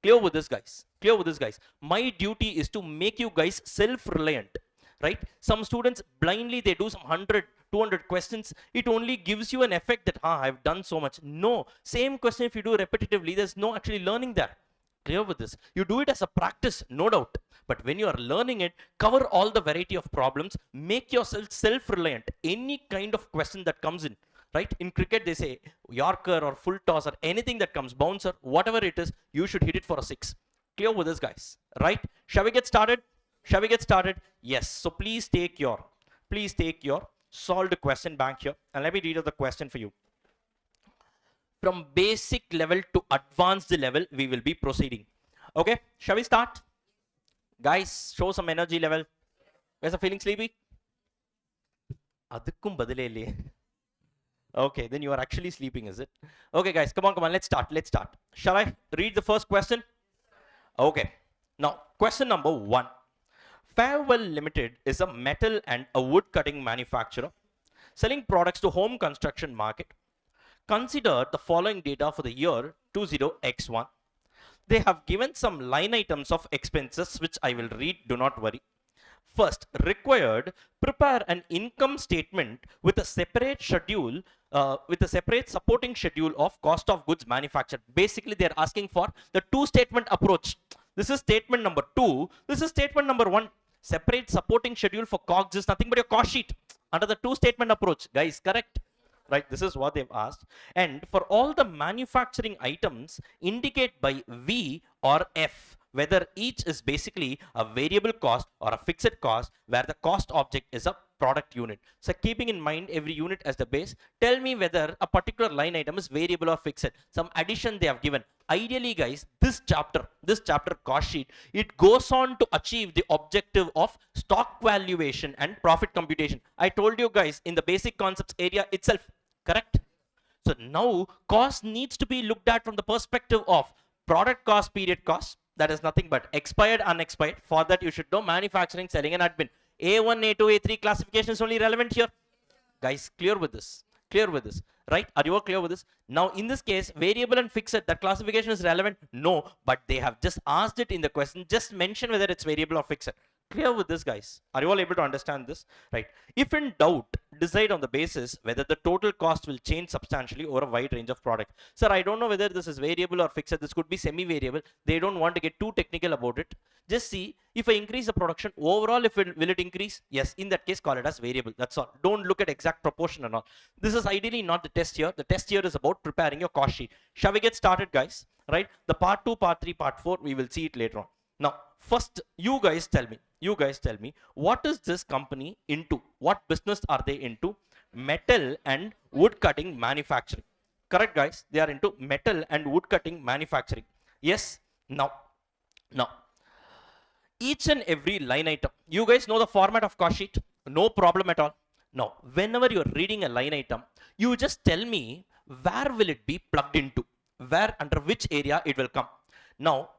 Clear with this, guys? Clear with this, guys? My duty is to make you guys self-reliant, right? Some students blindly, they do some 100, 200 questions. It only gives you an effect that, I've done so much. No, same question if you do repetitively, there's no actually learning there. Clear with this? You do it as a practice, no doubt. But when you are learning it, cover all the variety of problems, make yourself self-reliant. Any kind of question that comes in, right? In cricket, they say Yorker or full toss or anything that comes, bouncer, whatever it is, you should hit it for a 6. Clear with this, guys, right? Shall we get started? Shall we get started? Yes. So please take your solved question bank here. And let me read out the question for you. From basic level to advanced level, we will be proceeding. Okay, shall we start? Guys, show some energy level. Guys are feeling sleepy? Okay, then you are actually sleeping, is it? Okay, guys, come on, let's start. Shall I read the first question? Okay, now question number 1. Farewell Limited is a metal and a wood cutting manufacturer selling products to home construction market. Consider the following data for the year 20x1. they have given some line items of expenses which I will read, do not worry. First, required, prepare an income statement with a separate schedule, with a separate supporting schedule of cost of goods manufactured. Basically, they are asking for the two statement approach. This is statement number 2. This is statement number 1. Separate supporting schedule for COGS is nothing but your cost sheet under the two statement approach. Guys, correct? Right, this is what they've asked. And for all the manufacturing items, indicate by V or F whether each is basically a variable cost or a fixed cost, where the cost object is a product unit. So keeping in mind every unit as the base, tell me whether a particular line item is variable or fixed. Some addition they have given. Ideally, guys, this chapter cost sheet, it goes on to achieve the objective of stock valuation and profit computation. I told you guys in the basic concepts area itself, correct? So now cost needs to be looked at from the perspective of product cost, period cost. That is nothing but expired, unexpired. For that, you should know manufacturing, selling, and admin. A1, A2, A3 classification is only relevant here. Guys, clear with this? Clear with this? Right? Are you all clear with this? Now, in this case, variable and fixed, that classification is relevant? No, but they have just asked it in the question. Just mention whether it's variable or fixed. Clear with this, guys? Are you all able to understand this? Right. If in doubt, decide on the basis whether the total cost will change substantially over a wide range of product. Sir, I don't know whether this is variable or fixed. This could be semi-variable. They don't want to get too technical about it. Just see, if I increase the production, overall, will it increase? Yes, in that case, call it as variable. That's all. Don't look at exact proportion and all. This is ideally not the test here. The test here is about preparing your cost sheet. Shall we get started, guys? Right? The part 2, part 3, part 4, we will see it later on. Now, first, you guys tell me, what is this company into? What business are they into? Metal and wood cutting manufacturing. Correct, guys? They are into metal and wood cutting manufacturing. Yes? Now, each and every line item, you guys know the format of cost sheet? No problem at all. Now, whenever you're reading a line item, you just tell me where will it be plugged into? Where, under which area it will come? Now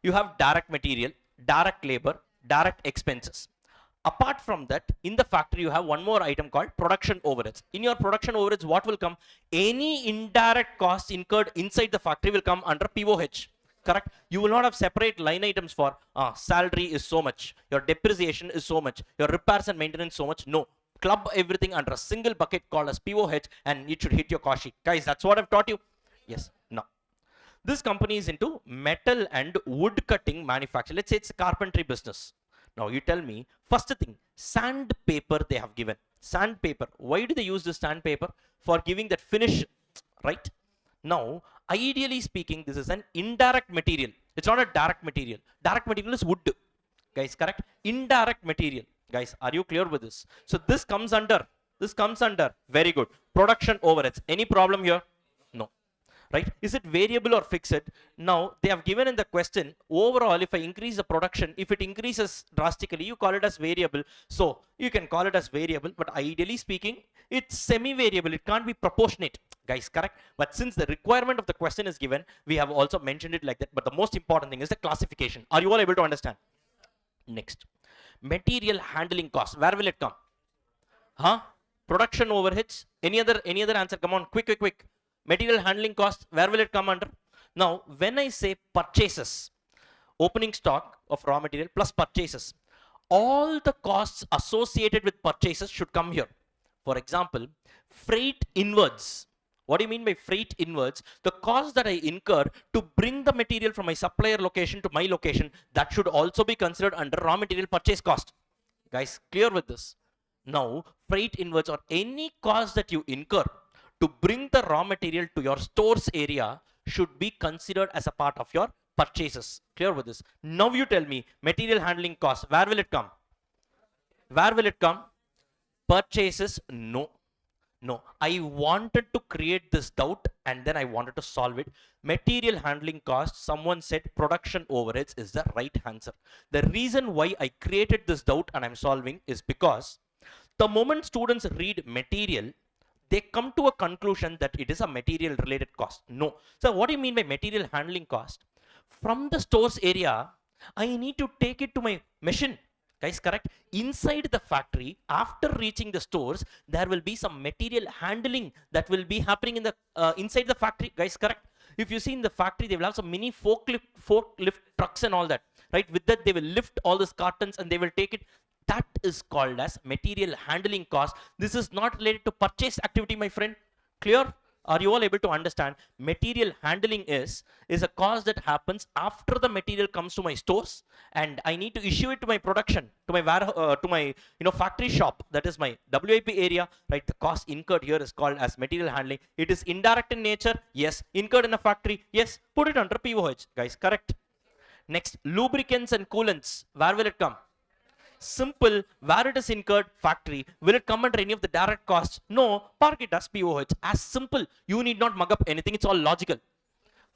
you have direct material, direct labor, direct expenses. Apart from that, in the factory, you have one more item called production overheads. In your production overheads, what will come? Any indirect costs incurred inside the factory will come under POH. Correct? You will not have separate line items for salary is so much, your depreciation is so much, your repairs and maintenance so much. No. Club everything under a single bucket called as POH, and it should hit your cost sheet. Guys, that's what I've taught you. Yes. Now, this company is into metal and wood cutting manufacture. Let's say it's a carpentry business. Now you tell me, first thing, sandpaper they have given. Sandpaper. Why do they use this sandpaper? For giving that finish, right? Now, ideally speaking, this is an indirect material. It's not a direct material. Direct material is wood. Guys, correct? Indirect material. Guys, are you clear with this? So this comes under, very good, production overheads. Any problem here? No. Right? Is it variable or fixed? Now, they have given in the question, overall, if I increase the production, if it increases drastically, you call it as variable. So, you can call it as variable, but ideally speaking, it's semi-variable. It can't be proportionate. Guys, correct? But since the requirement of the question is given, we have also mentioned it like that. But the most important thing is the classification. Are you all able to understand? Next. Material handling cost. Where will it come? Huh? Production overheads. Any other answer? Come on, quick. Material handling cost, where will it come under? Now, when I say purchases, opening stock of raw material plus purchases, all the costs associated with purchases should come here. For example, freight inwards. What do you mean by freight inwards? The cost that I incur to bring the material from my supplier location to my location, that should also be considered under raw material purchase cost. Guys, clear with this? Now, freight inwards or any cost that you incur to bring the raw material to your stores area should be considered as a part of your purchases. Clear with this? Now you tell me, material handling cost, where will it come? Where will it come? Purchases? No. I wanted to create this doubt and then I wanted to solve it. Material handling cost, someone said production overheads is the right answer. The reason why I created this doubt and I'm solving is because the moment students read material, they come to a conclusion that it is a material related cost. No. So what do you mean by material handling cost? From the stores area, I need to take it to my machine. Guys, correct? Inside the factory, after reaching the stores, there will be some material handling that will be happening in the inside the factory. Guys, correct? If you see in the factory, they will have some mini forklift trucks and all that, right? With that, they will lift all these cartons and they will take it. That is called as material handling cost. This is not related to purchase activity, my friend. Clear? Are you all able to understand? Material handling is a cost that happens after the material comes to my stores, and I need to issue it to my production, to my to my factory shop. That is my WIP area, right? The cost incurred here is called as material handling. It is indirect in nature, yes. Incurred in a factory, yes. Put it under POH, guys. Correct. Next, lubricants and coolants. Where will it come? Simple. Where it is incurred, factory. Will it come under any of the direct costs? No. Park it as POH. As simple. You need not mug up anything. It's all logical.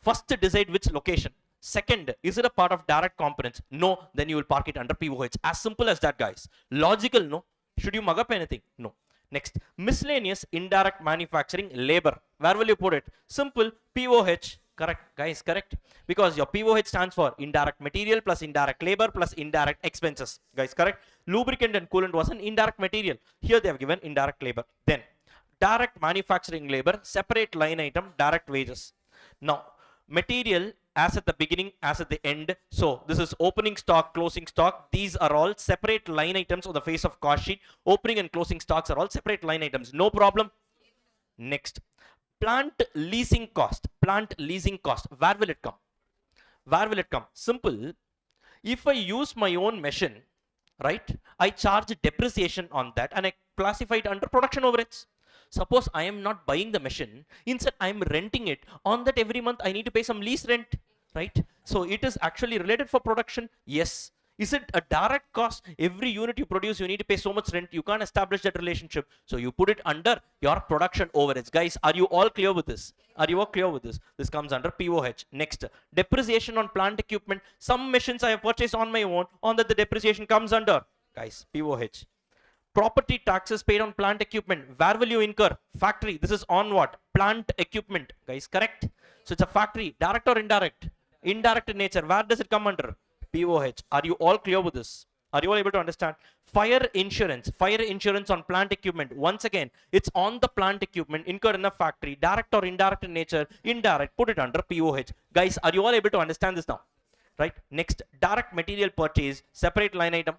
First, decide which location. Second, is it a part of direct components? No. Then you will park it under POH. As simple as that, guys. Logical, no. Should you mug up anything? No. Next, miscellaneous indirect manufacturing labor. Where will you put it? Simple. POH. Correct, guys, correct. Because your POH stands for indirect material plus indirect labor plus indirect expenses. Guys, correct. Lubricant and coolant was an indirect material. Here they have given indirect labor. Then, direct manufacturing labor, separate line item, direct wages. Now, material as at the beginning, as at the end. So, this is opening stock, closing stock. These are all separate line items on the face of cost sheet. Opening and closing stocks are all separate line items. No problem. Next. Plant leasing cost. Plant leasing cost. Where will it come? Where will it come? Simple. If I use my own machine, right, I charge depreciation on that and I classify it under production overheads. Suppose I am not buying the machine, instead I am renting it. On that every month I need to pay some lease rent, right? So it is actually related for production. Yes. Is it a direct cost? Every unit you produce, you need to pay so much rent. You can't establish that relationship. So you put it under your production overheads. Guys, are you all clear with this? Are you all clear with this? This comes under POH. Next, depreciation on plant equipment. Some machines I have purchased on my own. On that the depreciation comes under. Guys, POH. Property taxes paid on plant equipment. Where will you incur? Factory. This is on what? Plant equipment. Guys, correct? So it's a factory. Direct or indirect? Indirect in nature. Where does it come under? POH. Are you all clear with this? Are you all able to understand? Fire insurance. Fire insurance on plant equipment. Once again, it's on the plant equipment incurred in a factory. Direct or indirect in nature? Indirect. Put it under POH. Guys, are you all able to understand this now? Right? Next, direct material purchase. Separate line item.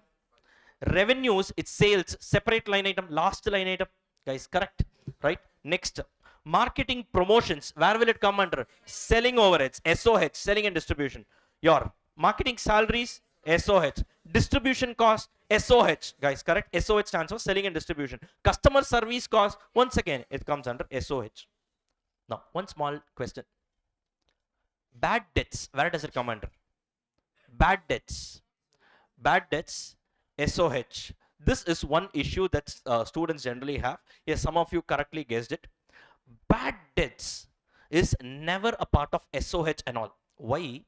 Revenues, it's sales. Separate line item. Last line item. Guys, correct? Right? Next, marketing promotions. Where will it come under? Selling overheads. SOH. Selling and distribution. Your marketing salaries, SOH. Distribution cost, SOH. Guys, correct? SOH stands for selling and distribution. Customer service cost, once again, it comes under SOH. Now, one small question. Bad debts, where does it come under? Bad debts. Bad debts, SOH. This is one issue that students generally have. Yes, some of you correctly guessed it. Bad debts is never a part of SOH and all. Why?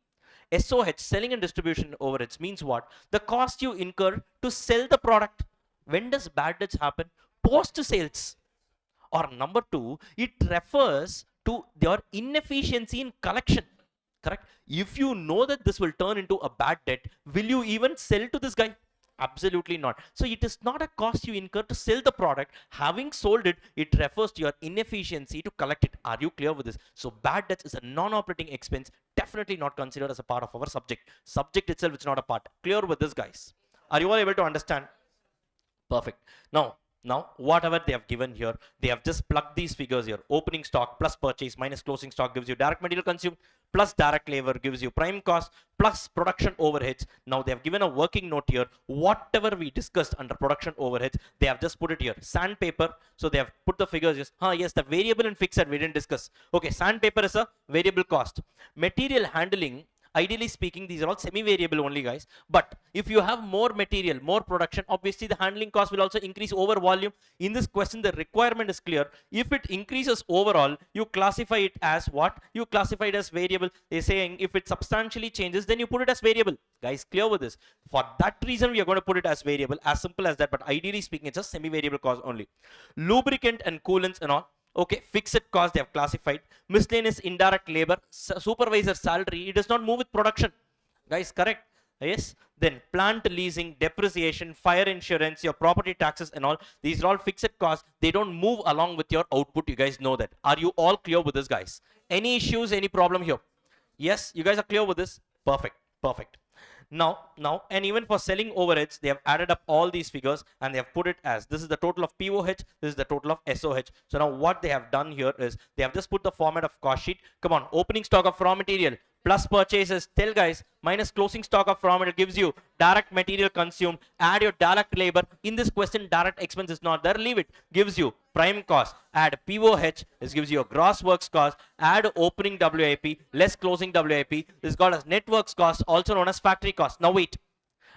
SOH, selling and distribution overheads, means what? The cost you incur to sell the product. When does bad debts happen? Post sales. Or number two, it refers to your inefficiency in collection. Correct? If you know that this will turn into a bad debt, will you even sell to this guy? Absolutely not. So it is not a cost you incur to sell the product. Having sold it, it refers to your inefficiency to collect it. Are you clear with this? So bad debts is a non-operating expense, definitely not considered as a part of our subject. Subject itself is not a part. Clear with this, guys? Are you all able to understand? Perfect. Now, whatever they have given here, they have just plugged these figures here. Opening stock plus purchase minus closing stock gives you direct material consumed, plus direct labor gives you prime cost, plus production overheads. Now, they have given a working note here. Whatever we discussed under production overheads, they have just put it here. Sandpaper. So, they have put the figures. Yes, the variable and fixed we didn't discuss. Okay, sandpaper is a variable cost. Material handling. Ideally speaking, these are all semi-variable only, guys. But if you have more material, more production, obviously the handling cost will also increase over volume. In this question, the requirement is clear. If it increases overall, you classify it as what? You classify it as variable. They're saying if it substantially changes, then you put it as variable. Guys, clear with this? For that reason, we are going to put it as variable. As simple as that. But ideally speaking, it's a semi-variable cost only. Lubricant and coolants and all. Okay, fixed cost they have classified. Miscellaneous indirect labor, supervisor salary, it does not move with production. Guys, correct? Yes, then plant leasing, depreciation, fire insurance, your property taxes and all, these are all fixed costs. They don't move along with your output. You guys know that. Are you all clear with this, guys? Any issues, any problem here? Yes, you guys are clear with this? Perfect, perfect. Now, and even for selling overheads, they have added up all these figures and they have put it as this is the total of POH, this is the total of SOH. So now what they have done here is they have just put the format of cost sheet. Come on, opening stock of raw material plus purchases. Tell guys, minus closing stock of raw material gives you direct material consumed. Add your direct labor. In this question, direct expense is not there. Leave it. Gives you prime cost. Add POH. This gives you a gross works cost. Add opening WIP less closing WIP. This is called as net works cost, also known as factory cost. Now wait.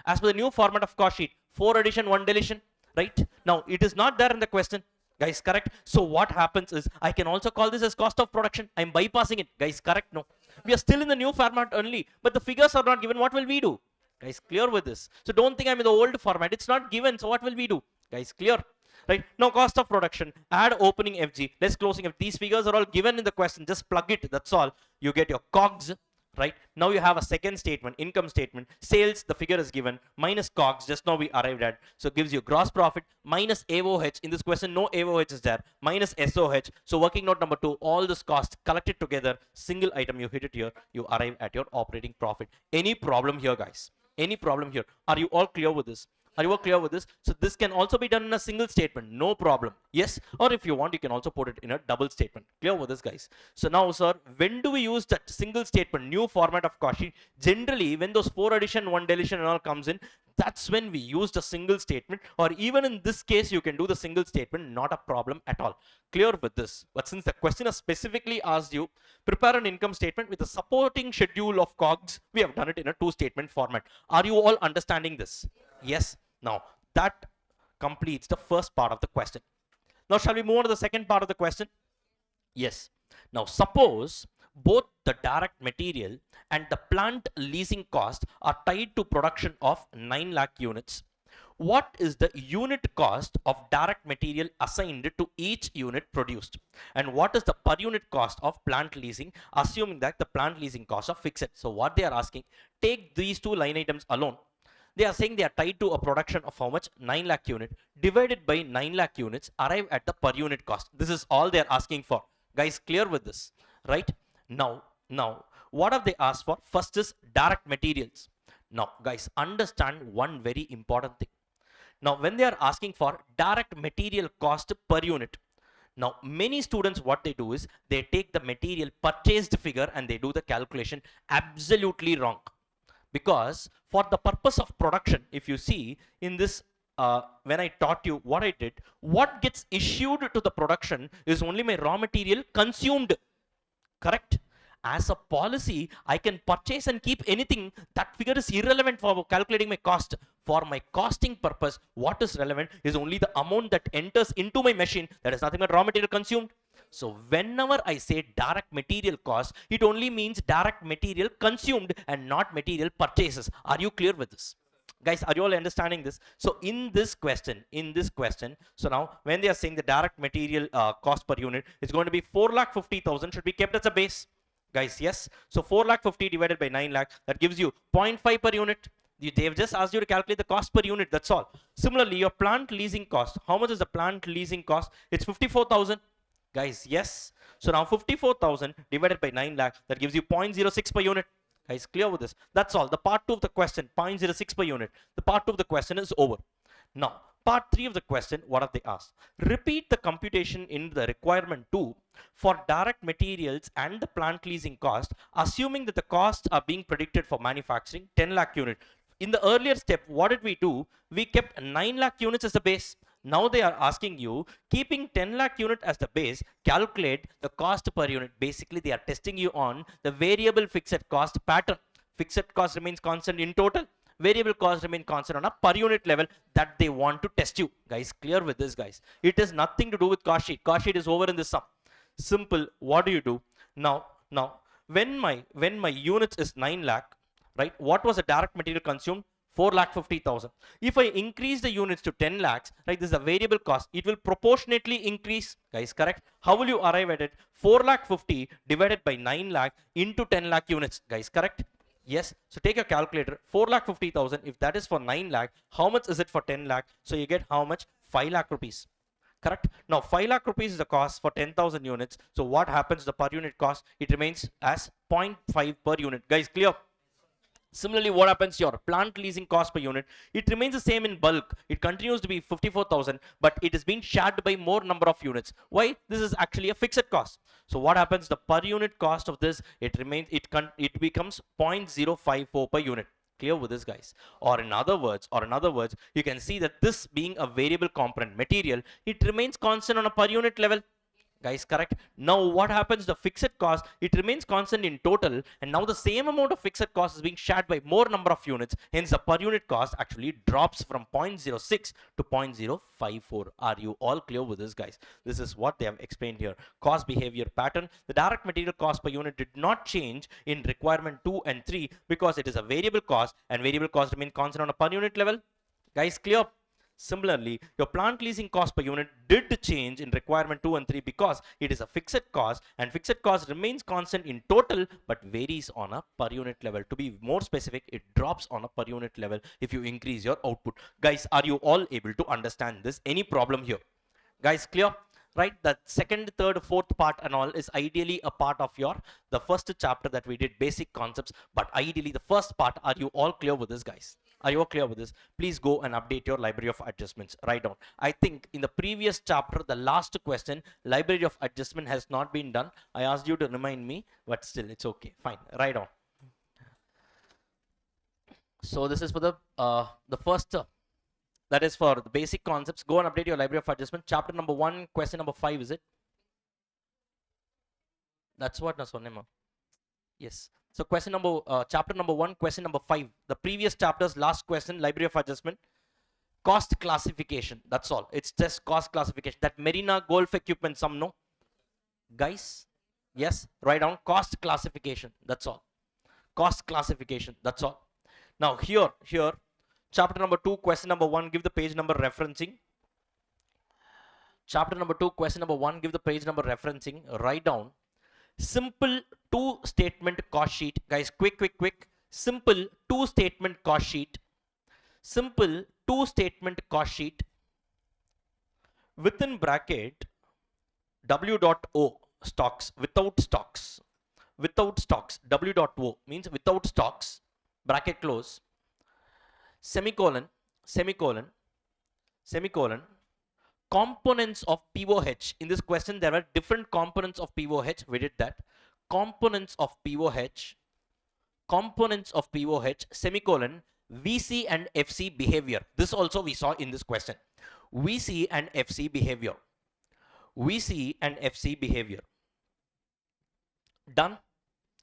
As per the new format of cost sheet, 4 addition, 1 deletion, right? Now it is not there in the question. Guys, correct? So what happens is I can also call this as cost of production. I'm bypassing it. Guys, correct? No. We are still in the new format only, but the figures are not given. What will we do? Guys, clear with this. So don't think I'm in the old format. It's not given. So what will we do? Guys, clear? Right? Now cost of production, add opening FG, less closing FG. These figures are all given in the question. Just plug it. That's all. You get your COGS. Right now you have a second statement, income statement, sales, the figure is given, minus COGS, just now we arrived at, so it gives you gross profit, minus AOH. In this question no AOH is there, minus SOH. So working note number 2, all this cost collected together, single item, you hit it here, you arrive at your operating profit. Any problem here, guys? Any problem here? Are you all clear with this? Are you all clear with this? So this can also be done in a single statement, no problem. Yes, or if you want, you can also put it in a double statement. Clear with this, guys? So now, sir, when do we use that single statement, new format of cost sheet? Generally, when those 4 addition, 1 deletion and all comes in, that's when we use the single statement, or even in this case, you can do the single statement, not a problem at all. Clear with this? But since the question has specifically asked you, prepare an income statement with a supporting schedule of COGS, we have done it in a 2-statement format. Are you all understanding this? Yes. Now that completes the first part of the question. Now shall we move on to the second part of the question? Yes. Now suppose both the direct material and the plant leasing cost are tied to production of 9 lakh units. What is the unit cost of direct material assigned to each unit produced? And what is the per unit cost of plant leasing, assuming that the plant leasing costs are fixed? So what they are asking, take these 2 line items alone. They are saying they are tied to a production of how much? 9 lakh unit divided by 9 lakh units, arrive at the per unit cost. This is all they are asking for. Guys, clear with this, right? Now, what have they asked for? First is direct materials. Now, guys, understand one very important thing. Now, when they are asking for direct material cost per unit, now many students, what they do is they take the material purchased figure and they do the calculation. Absolutely wrong. Because for the purpose of production, if you see in this, when I taught you what I did, what gets issued to the production is only my raw material consumed. Correct? As a policy, I can purchase and keep anything. That figure is irrelevant for calculating my cost. For my costing purpose, what is relevant is only the amount that enters into my machine. That is nothing but raw material consumed. So whenever I say direct material cost, it only means direct material consumed and not material purchases. Are you clear with this? Guys, are you all understanding this? So in this question, so now when they are saying the direct material cost per unit is going to be 4,50,000 should be kept as a base. Guys, yes. So 4,50,000 divided by 9 lakh, that gives you 0.5 per unit. They've just asked you to calculate the cost per unit, that's all. Similarly, your plant leasing cost, how much is the plant leasing cost? It's 54,000. Guys, yes. So now 54,000 divided by 9 lakh, that gives you 0.06 per unit. Guys, clear with this? That's all. The part 2 of the question, 0.06 per unit. The part 2 of the question is over. Now, part 3 of the question, what have they asked? Repeat the computation in the requirement 2 for direct materials and the plant leasing cost, assuming that the costs are being predicted for manufacturing 10 lakh unit. In the earlier step, what did we do? We kept 9 lakh units as the base. Now they are asking you, keeping 10 lakh unit as the base, calculate the cost per unit. Basically, they are testing you on the variable fixed cost pattern. Fixed cost remains constant in total. Variable cost remain constant on a per unit level that they want to test you. Guys, clear with this, guys? It has nothing to do with cost sheet. Cost sheet is over in this sum. Simple. What do you do? Now, when my units is 9 lakh, right? What was the direct material consumed? 4,50,000. If I increase the units to 10 lakhs, right, this is a variable cost. It will proportionately increase, guys, correct? How will you arrive at it? 4,50,000 divided by 9 lakh into 10 lakh units, guys, correct? Yes. So take your calculator. 4,50,000. If that is for 9 lakh, how much is it for 10 lakh? So you get how much? 5 lakh rupees. Correct. Now 5 lakh rupees is the cost for 10,000 units. So what happens? The per unit cost, it remains as 0.5 per unit. Guys, clear? Similarly, what happens to your plant leasing cost per unit? It remains the same in bulk. It continues to be 54,000, but it is being shared by more number of units. Why? This is actually a fixed cost. So what happens? The per unit cost of this, it remains, it becomes 0.054 per unit. Clear with this, guys? Or in other words, you can see that this being a variable component material, it remains constant on a per unit level. Guys, correct? Now what happens? The fixed cost, it remains constant in total, and now the same amount of fixed cost is being shared by more number of units, hence the per unit cost actually drops from 0.06 to 0.054. Are you all clear with this, guys? This is what they have explained here. Cost behavior pattern. The direct material cost per unit did not change in requirement 2 and 3 because it is a variable cost, and variable cost remain constant on a per unit level. Guys, clear? Similarly, your plant leasing cost per unit did change in requirement 2 and 3 because it is a fixed cost, and fixed cost remains constant in total but varies on a per unit level. To be more specific, it drops on a per unit level if you increase your output. Guys, are you all able to understand this? Any problem here? Guys, clear? Right? The second, third, fourth part and all is ideally a part of the first chapter that we did, basic concepts, but ideally the first part. Are you all clear with this, guys? Are you all clear with this? Please go and update your library of adjustments. Write down. I think in the previous chapter, the last question, library of adjustment has not been done. I asked you to remind me, but still it's okay. Fine. Write down. So this is for the first. That is for the basic concepts. Go and update your library of adjustment. Chapter number 1, question number 5, is it? That's what Nasonema. Yes. So question number, chapter number 1, question number 5. The previous chapter's last question, library of adjustment. Cost classification. That's all. It's just cost classification. That Marina golf equipment, some no? Guys? Yes. Write down cost classification. That's all. Cost classification. That's all. Now here. Chapter number 2, question number 1, give the page number referencing. Chapter number 2, question number 1, give the page number referencing. Write down. Simple 2-statement cost sheet. Guys, quick. Simple 2-statement cost sheet. Simple 2-statement cost sheet. Within bracket, W.O, stocks, without stocks. Without stocks, W.O means without stocks. Bracket close. Semicolon, components of POH. In this question, there were different components of POH. We did that. Components of POH, semicolon, VC and FC behavior. This also we saw in this question. VC and FC behavior. VC and FC behavior. Done?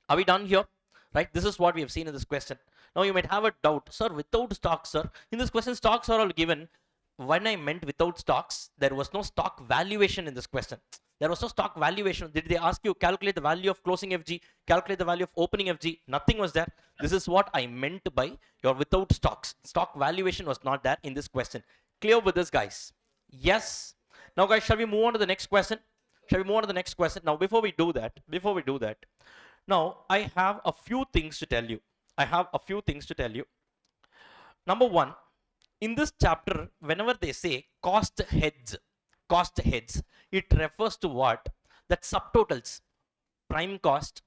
Are we done here? Right? This is what we have seen in this question. Now you might have a doubt, sir, without stocks, sir. In this question, stocks are all given. When I meant without stocks, there was no stock valuation in this question. There was no stock valuation. Did they ask you calculate the value of closing FG, calculate the value of opening FG? Nothing was there. This is what I meant by your without stocks. Stock valuation was not there in this question. Clear with this, guys? Yes. Now, guys, shall we move on to the next question? Now, before we do that, now I have a few things to tell you. Number 1, in this chapter, whenever they say cost heads, it refers to what? That subtotals, prime cost,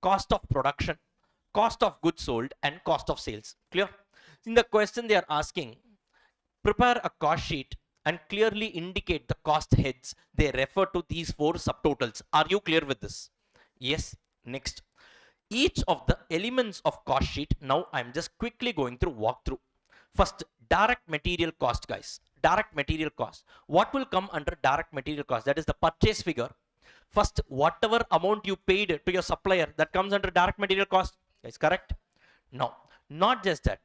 cost of production, cost of goods sold, and cost of sales. Clear? In the question, they are asking, prepare a cost sheet and clearly indicate the cost heads. They refer to these 4 subtotals. Are you clear with this? Yes. Next. Each of the elements of cost sheet, now I'm just quickly going through walkthrough. First, direct material cost, guys. Direct material cost. What will come under direct material cost? That is the purchase figure. First, whatever amount you paid to your supplier, that comes under direct material cost. Is correct? No, not just that.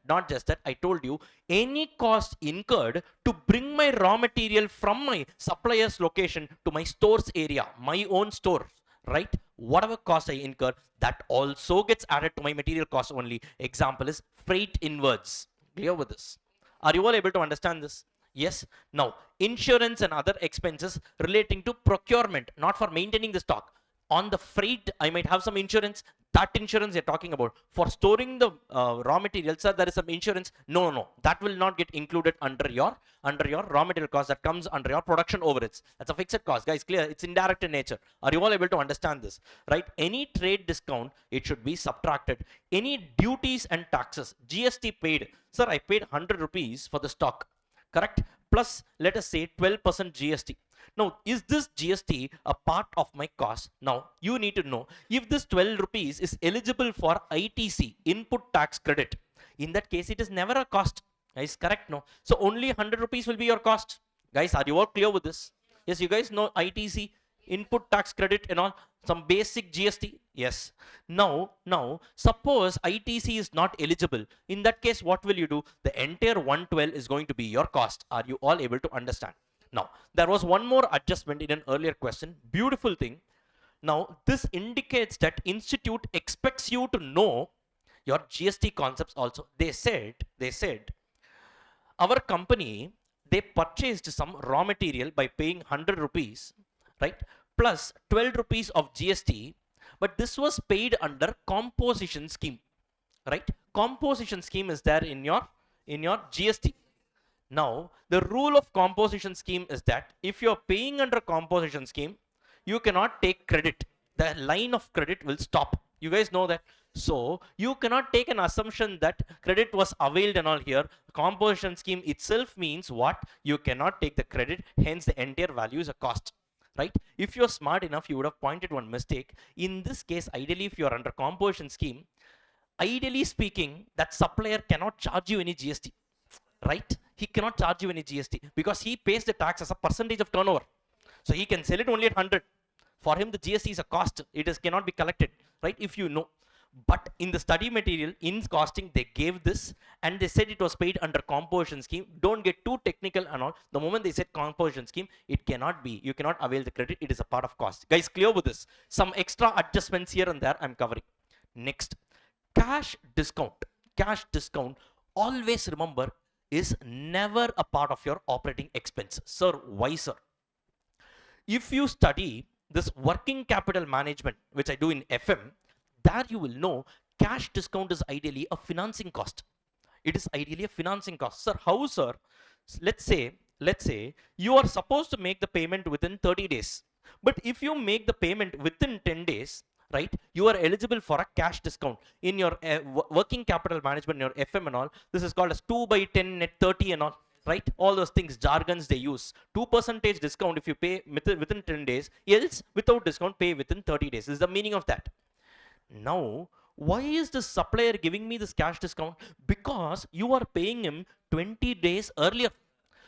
I told you any cost incurred to bring my raw material from my supplier's location to my store's area, my own store, right? Whatever cost I incur, that also gets added to my material cost only. Example is freight inwards. Clear with this? Are you all able to understand this? Yes. Now, insurance and other expenses relating to procurement, not for maintaining the stock. On the freight, I might have some insurance. That insurance you're talking about for storing the raw materials, sir, there is some insurance. No, that will not get included under your raw material cost. That comes under your production overheads. That's a fixed cost, guys. Clear? It's indirect in nature. Are you all able to understand this? Right? Any trade discount, it should be subtracted. Any duties and taxes, GST paid, sir, I paid 100 rupees for the stock, correct? Plus, let us say 12% GST. Now, is this GST a part of my cost? Now, you need to know if this 12 rupees is eligible for ITC, input tax credit. In that case, it is never a cost. Guys, correct? No. So, only 100 rupees will be your cost. Guys, are you all clear with this? Yes, you guys know ITC, input tax credit and all, some basic GST. Yes. Now, suppose ITC is not eligible. In that case, what will you do? The entire 112 is going to be your cost. Are you all able to understand? Now, there was one more adjustment in an earlier question. Beautiful thing. Now, this indicates that institute expects you to know your GST concepts also. They said, our company, they purchased some raw material by paying 100 rupees, right? Plus 12 rupees of GST, but this was paid under composition scheme, right? Composition scheme is there in your GST. Now, the rule of composition scheme is that if you're paying under composition scheme, you cannot take credit. The line of credit will stop. You guys know that. So, you cannot take an assumption that credit was availed and all here. Composition scheme itself means what? You cannot take the credit, hence the entire value is a cost. Right? If you're smart enough, you would have pointed one mistake. In this case, ideally, if you're under composition scheme, ideally speaking, that supplier cannot charge you any GST. Right? He cannot charge you any GST because he pays the tax as a percentage of turnover. So he can sell it only at 100. For him, the GST is a cost. It cannot be collected, right? If you know. But in the study material, in costing, they gave this and they said it was paid under composition scheme. Don't get too technical and all. The moment they said composition scheme, it cannot be. You cannot avail the credit. It is a part of cost. Guys, clear with this? Some extra adjustments here and there I'm covering. Next, cash discount. Cash discount, always remember, is never a part of your operating expense. Sir, why, sir? If you study this working capital management, which I do in FM, there you will know cash discount is ideally a financing cost. It is ideally a financing cost. Sir, how, sir? Let's say you are supposed to make the payment within 30 days. But if you make the payment within 10 days, right, you are eligible for a cash discount in your working capital management, in your FM and all. This is called as 2 by 10 net 30 and all, right? All those things, jargons they use. 2% discount if you pay within 10 days, else without discount pay within 30 days. This is the meaning of that. Now, why is the supplier giving me this cash discount? Because you are paying him 20 days earlier.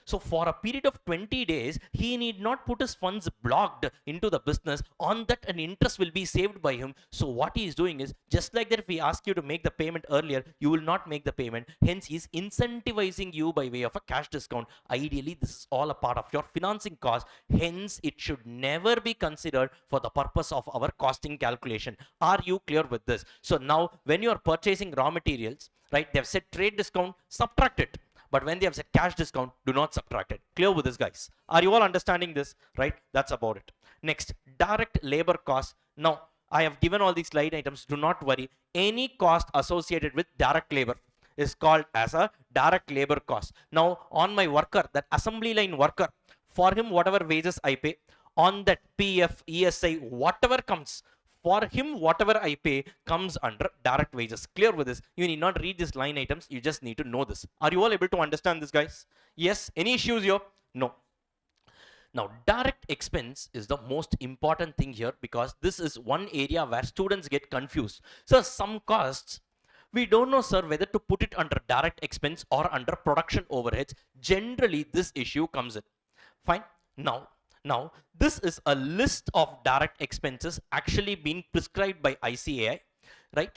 So for a period of 20 days, he need not put his funds blocked into the business. On that, an interest will be saved by him. So what he is doing is, just like that, if we ask you to make the payment earlier, you will not make the payment. Hence, he is incentivizing you by way of a cash discount. Ideally, this is all a part of your financing cost. Hence, it should never be considered for the purpose of our costing calculation. Are you clear with this? So now, when you are purchasing raw materials, right, they have said trade discount, subtract it. But when they have said cash discount, do not subtract it. Clear with this, guys? Are you all understanding this? Right? That's about it. Next, direct labor cost. Now, I have given all these line items. Do not worry. Any cost associated with direct labor is called as a direct labor cost. Now, on my worker, that assembly line worker, for him, whatever wages I pay, on that PF, ESI, whatever comes, for him, whatever I pay comes under direct wages. Clear with this? You need not read these line items. You just need to know this. Are you all able to understand this, guys? Yes? Any issues here? No. Now, direct expense is the most important thing here because this is one area where students get confused. So, some costs, we don't know, sir, whether to put it under direct expense or under production overheads. Generally, this issue comes in. Fine. Now, this is a list of direct expenses actually being prescribed by ICAI, right?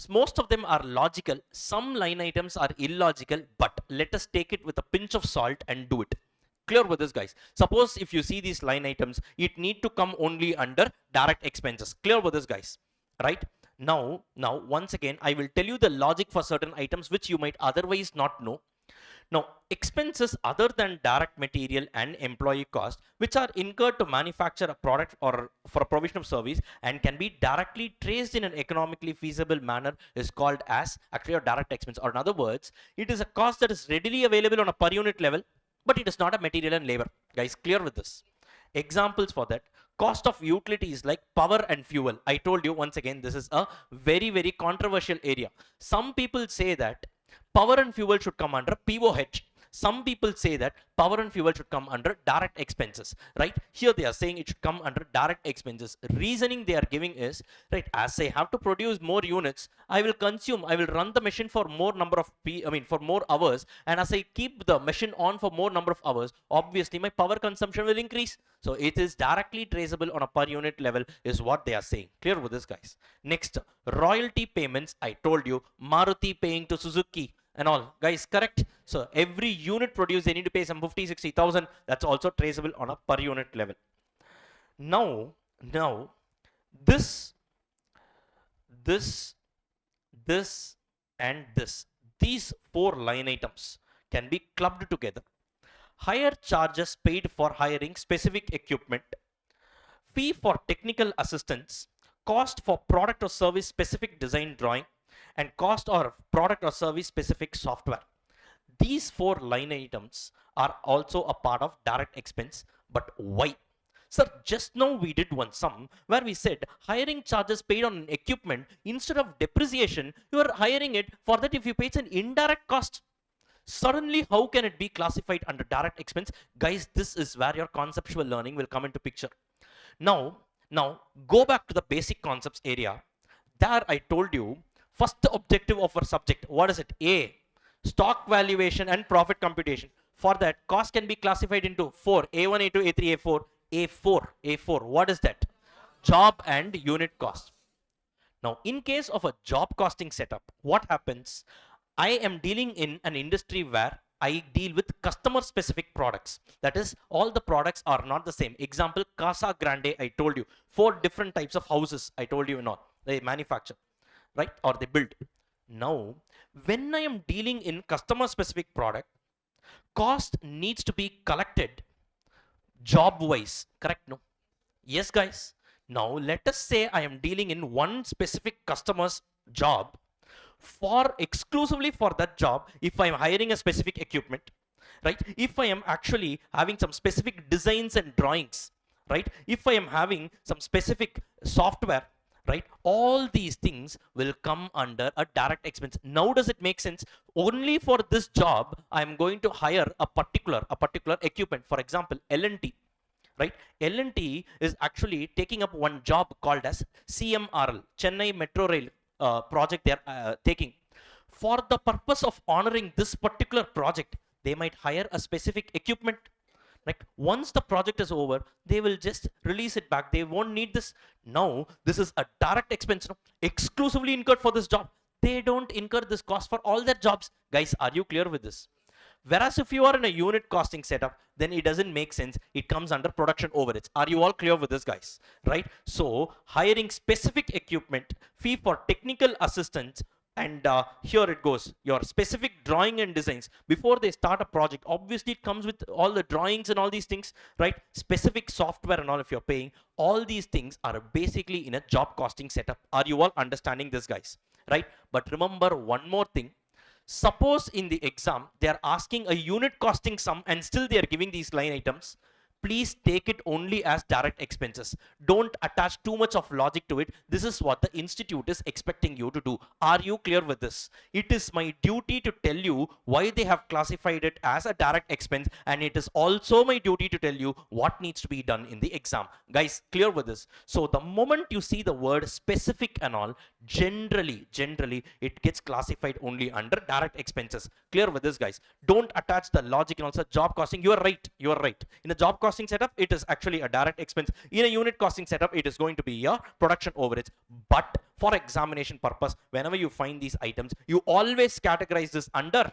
Most of them are logical. Some line items are illogical, but let us take it with a pinch of salt and do it. Clear with this, guys? Suppose if you see these line items, it need to come only under direct expenses. Clear with this, guys? Right? Now, once again, I will tell you the logic for certain items which you might otherwise not know. Now, expenses other than direct material and employee cost, which are incurred to manufacture a product or for a provision of service and can be directly traced in an economically feasible manner, is called as actually a direct expense. Or in other words, it is a cost that is readily available on a per unit level, but it is not a material and labor. Guys, clear with this? Examples for that: cost of utilities like power and fuel. I told you once again, this is a very controversial area. Some people say that power and fuel should come under POH. Some people say that power and fuel should come under direct expenses, right? Here they are saying it should come under direct expenses. Reasoning they are giving is, right, as I have to produce more units, I will run the machine for more number of for more hours, and as I keep the machine on for more number of hours, obviously my power consumption will increase. So it is directly traceable on a per unit level is what they are saying. Clear with this, guys? Next, royalty payments. I told you, Maruti paying to Suzuki and all, guys, correct? So every unit produced, they need to pay some 50,000-60,000. That's also traceable on a per unit level. Now this and this, these four line items can be clubbed together. Higher charges paid for hiring specific equipment, fee for technical assistance, cost for product or service specific design drawing, and cost or product or service specific software. These four line items are also a part of direct expense. But why? Sir, just now we did one sum where we said hiring charges paid on an equipment, instead of depreciation, you are hiring it for that. If you pay, it's an indirect cost. Suddenly, how can it be classified under direct expense? Guys, this is where your conceptual learning will come into picture. Now go back to the basic concepts area. There I told you, first objective of our subject, what is it? A, stock valuation and profit computation. For that, cost can be classified into 4, A1, A2, A3, A4. A4, what is that? Job and unit cost. Now, in case of a job costing setup, what happens? I am dealing in an industry where I deal with customer specific products. That is, all the products are not the same. Example, Casa Grande, I told you, 4 different types of houses, I told you, not they manufacture, right? Or they build. Now, when I am dealing in customer specific product, cost needs to be collected job wise, correct? No? Yes, guys. Now, let us say I am dealing in one specific customer's job. For exclusively for that job, if I am hiring a specific equipment, right? If I am actually having some specific designs and drawings, right? If I am having some specific software, right? All these things will come under a direct expense. Now, does it make sense? Only for this job, I am going to hire a particular equipment. For example, L&T, right? L&T is actually taking up one job called as CMRL, Chennai Metro Rail project they are taking. For the purpose of honoring this particular project, they might hire a specific equipment. Like once the project is over, they will just release it back. They won't need this. Now, this is a direct expense, no? Exclusively incurred for this job. They don't incur this cost for all their jobs. Guys, are you clear with this? Whereas if you are in a unit costing setup, then it doesn't make sense. It comes under production overheads. Are you all clear with this, guys? Right? So hiring specific equipment, fee for technical assistance, and here it goes, your specific drawing and designs before they start a project. Obviously it comes with all the drawings and all these things, right? Specific software and all, if you're paying, all these things are basically in a job costing setup. Are you all understanding this, guys? Right? But remember one more thing. Suppose in the exam they are asking a unit costing sum and still they are giving these line items. Please take it only as direct expenses. Don't attach too much of logic to it. This is what the institute is expecting you to do. Are you clear with this? It is my duty to tell you why they have classified it as a direct expense, and it is also my duty to tell you what needs to be done in the exam. Guys, clear with this? So the moment you see the word specific and all, generally it gets classified only under direct expenses. Clear with this, guys? Don't attach the logic. And also job costing, you are right, in the job costing setup it is actually a direct expense. In a unit costing setup it is going to be your production overheads. But for examination purpose, whenever you find these items, you always categorize this under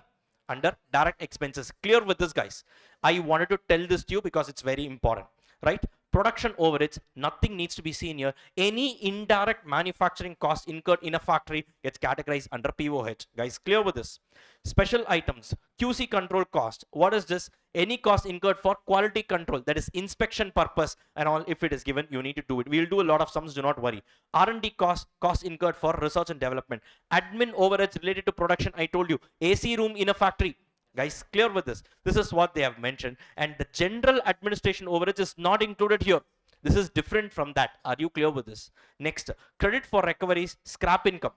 direct expenses. Clear with this, guys? I wanted to tell this to you because it's very important, right? Production overheads, nothing needs to be seen here. Any indirect manufacturing cost incurred in a factory gets categorized under POH. Guys, clear with this? Special items, QC control cost. What is this? Any cost incurred for quality control, that is inspection purpose and all. If it is given, you need to do it. We'll do a lot of sums, do not worry. R&D cost incurred for research and development. Admin overheads related to production, I told you. AC room in a factory. Guys, clear with this? This is what they have mentioned. And the general administration overheads is not included here. This is different from that. Are you clear with this? Next, credit for recoveries, scrap income.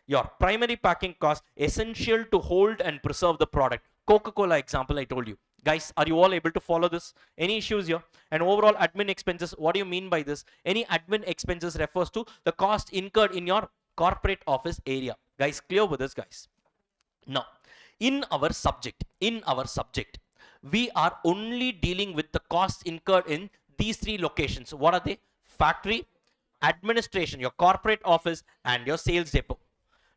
Your primary packing cost, essential to hold and preserve the product. Coca-Cola example I told you. Guys, are you all able to follow this? Any issues here? And overall admin expenses, what do you mean by this? Any admin expenses refers to the cost incurred in your corporate office area. Guys, clear with this, guys? Now, in our subject, we are only dealing with the costs incurred in these three locations. What are they? Factory, administration, your corporate office, and your sales depot.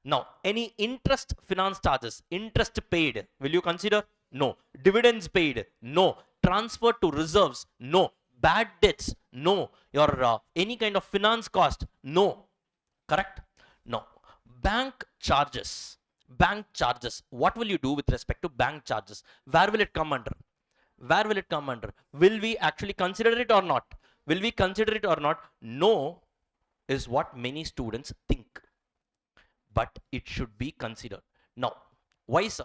Now, any interest finance charges, interest paid, will you consider? No. Dividends paid? No. Transfer to reserves? No. Bad debts? No. Your any kind of finance cost? No. Correct? No. Bank charges. Bank charges. What will you do with respect to bank charges? Where will it come under? Where will it come under? Will we actually consider it or not? Will we consider it or not? No is what many students think. But it should be considered. Now, why, sir?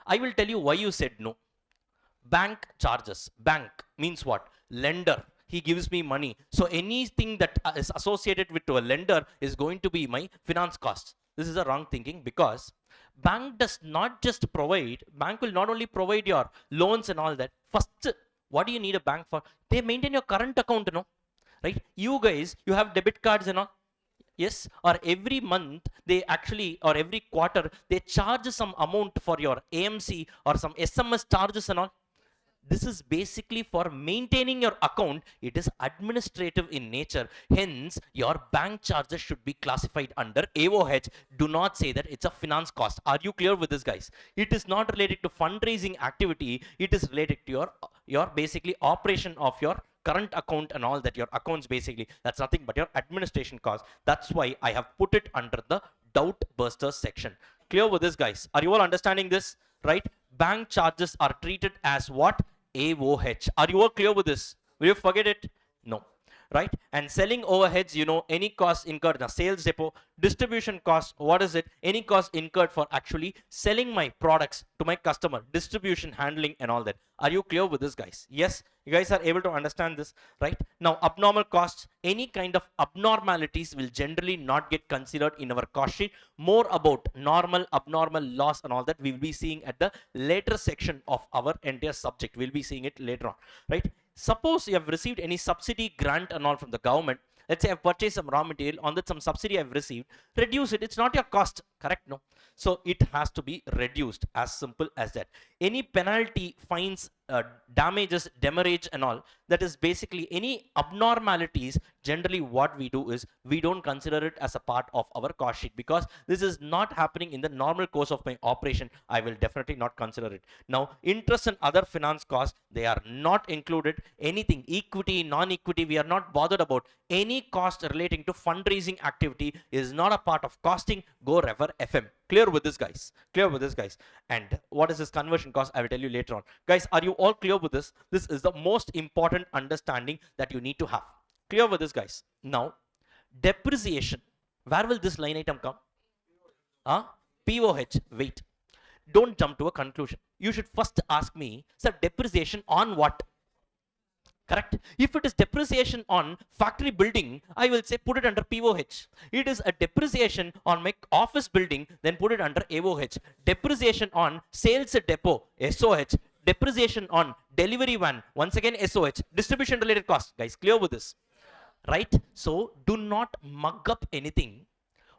I will tell you why you said no. Bank charges. Bank means what? Lender. He gives me money. So anything that is associated with a lender is going to be my finance costs. This is a wrong thinking, because bank does not just provide, bank will not only provide your loans and all that. First, what do you need a bank for? They maintain your current account, right? You guys, you have debit cards and all. Yes, or every month they actually, or every quarter, they charge some amount for your AMC or some SMS charges and all. This is basically for maintaining your account. It is administrative in nature. Hence, your bank charges should be classified under AOH. Do not say that it's a finance cost. Are you clear with this, guys? It is not related to fundraising activity. It is related to your basically operation of your current account and all that. Your accounts basically, that's nothing but your administration cost. That's why I have put it under the doubt busters section. Clear with this, guys? Are you all understanding this? Right? Bank charges are treated as what? AOH. Are you all clear with this? Will you forget it? No. Right? And selling overheads, any cost incurred in a sales depot. Distribution cost, what is it? Any cost incurred for actually selling my products to my customer. Distribution, handling and all that. Are you clear with this, guys? Yes? You guys are able to understand this, right? Now, abnormal costs, any kind of abnormalities will generally not get considered in our cost sheet. More about normal, abnormal, loss and all that we will be seeing at the later section of our entire subject. We'll be seeing it later on, right? Suppose you have received any subsidy, grant and all from the government. Let's say I've purchased some raw material, on that some subsidy I've received, reduce it. It's not your cost, correct? No. So it has to be reduced, as simple as that. Any penalty, fines, damages, demurrage and all, that is basically any abnormalities. Generally what we do is we don't consider it as a part of our cost sheet, because this is not happening in the normal course of my operation. I will definitely not consider it. Now, interest and other finance costs, they are not included. Anything equity, non-equity, we are not bothered about. Any cost relating to fundraising activity is not a part of costing. Go refer FM. Clear with this, guys? Clear with this, guys? And what is this conversion cost? I will tell you later on. Guys, are you all clear with this? This is the most important understanding that you need to have. Clear with this, guys? Now, depreciation. Where will this line item come? POH. Wait. Don't jump to a conclusion. You should first ask me, sir, depreciation on what? Correct? If it is depreciation on factory building, I will say put it under POH. It is a depreciation on my office building, then put it under AOH. Depreciation on sales depot, SOH. Depreciation on delivery van, once again SOH. Distribution related costs. Guys, clear with this? Right? So do not mug up anything.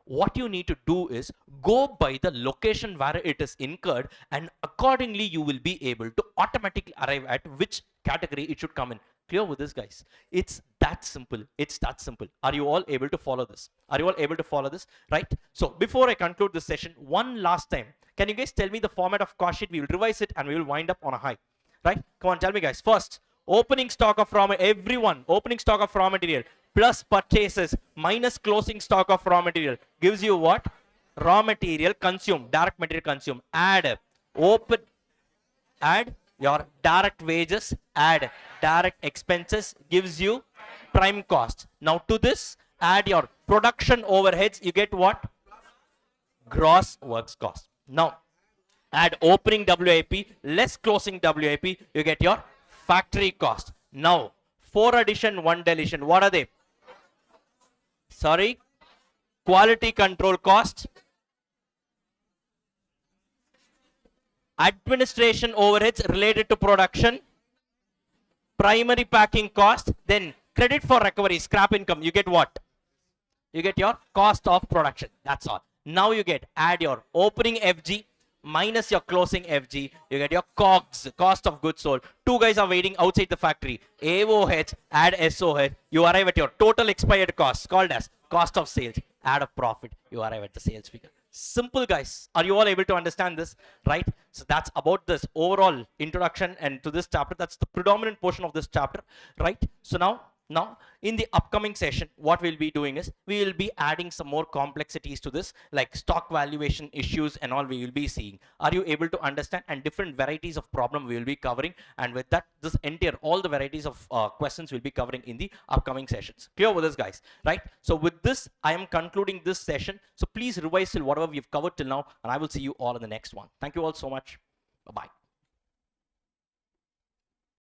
What you need to do is go by the location where it is incurred, and accordingly you will be able to automatically arrive at which category it should come in. Clear with this, guys? It's that simple. It's that simple. Are you all able to follow this? Are you all able to follow this? Right? So before I conclude this session, one last time, can you guys tell me the format of cost sheet? We will revise it and we will wind up on a high. Right? Come on, tell me, guys. First, opening stock of raw material, everyone, opening stock of raw material plus purchases minus closing stock of raw material gives you what? Raw material consumed, direct material consumed. Add your direct wages, add direct expenses gives you prime cost. Now to this, add your production overheads, you get what? Gross works cost. Now add opening WIP less closing WIP, you get your factory cost. Now 4 addition, 1 deletion, what are they? Sorry, quality control cost, administration overheads related to production, primary packing cost, then credit for recovery, scrap income, you get what? You get your cost of production. That's all. Now you get, add your opening FG minus your closing FG, you get your COGS, cost of goods sold. Two guys are waiting outside the factory. AOH, add SOH, you arrive at your total expired cost, called as cost of sales. Add a profit, you arrive at the sales figure. Simple, guys. Are you all able to understand this? Right? So that's about this overall introduction and to this chapter. That's the predominant portion of this chapter. Right? So now, in the upcoming session, what we'll be doing is, we will be adding some more complexities to this, like stock valuation issues and all we will be seeing. Are you able to understand? And different varieties of problem we will be covering. And with that, this entire, all the varieties of questions we'll be covering in the upcoming sessions. Clear with this, guys? Right? So with this, I am concluding this session. So please revise till whatever we've covered till now, and I will see you all in the next one. Thank you all so much. Bye-bye.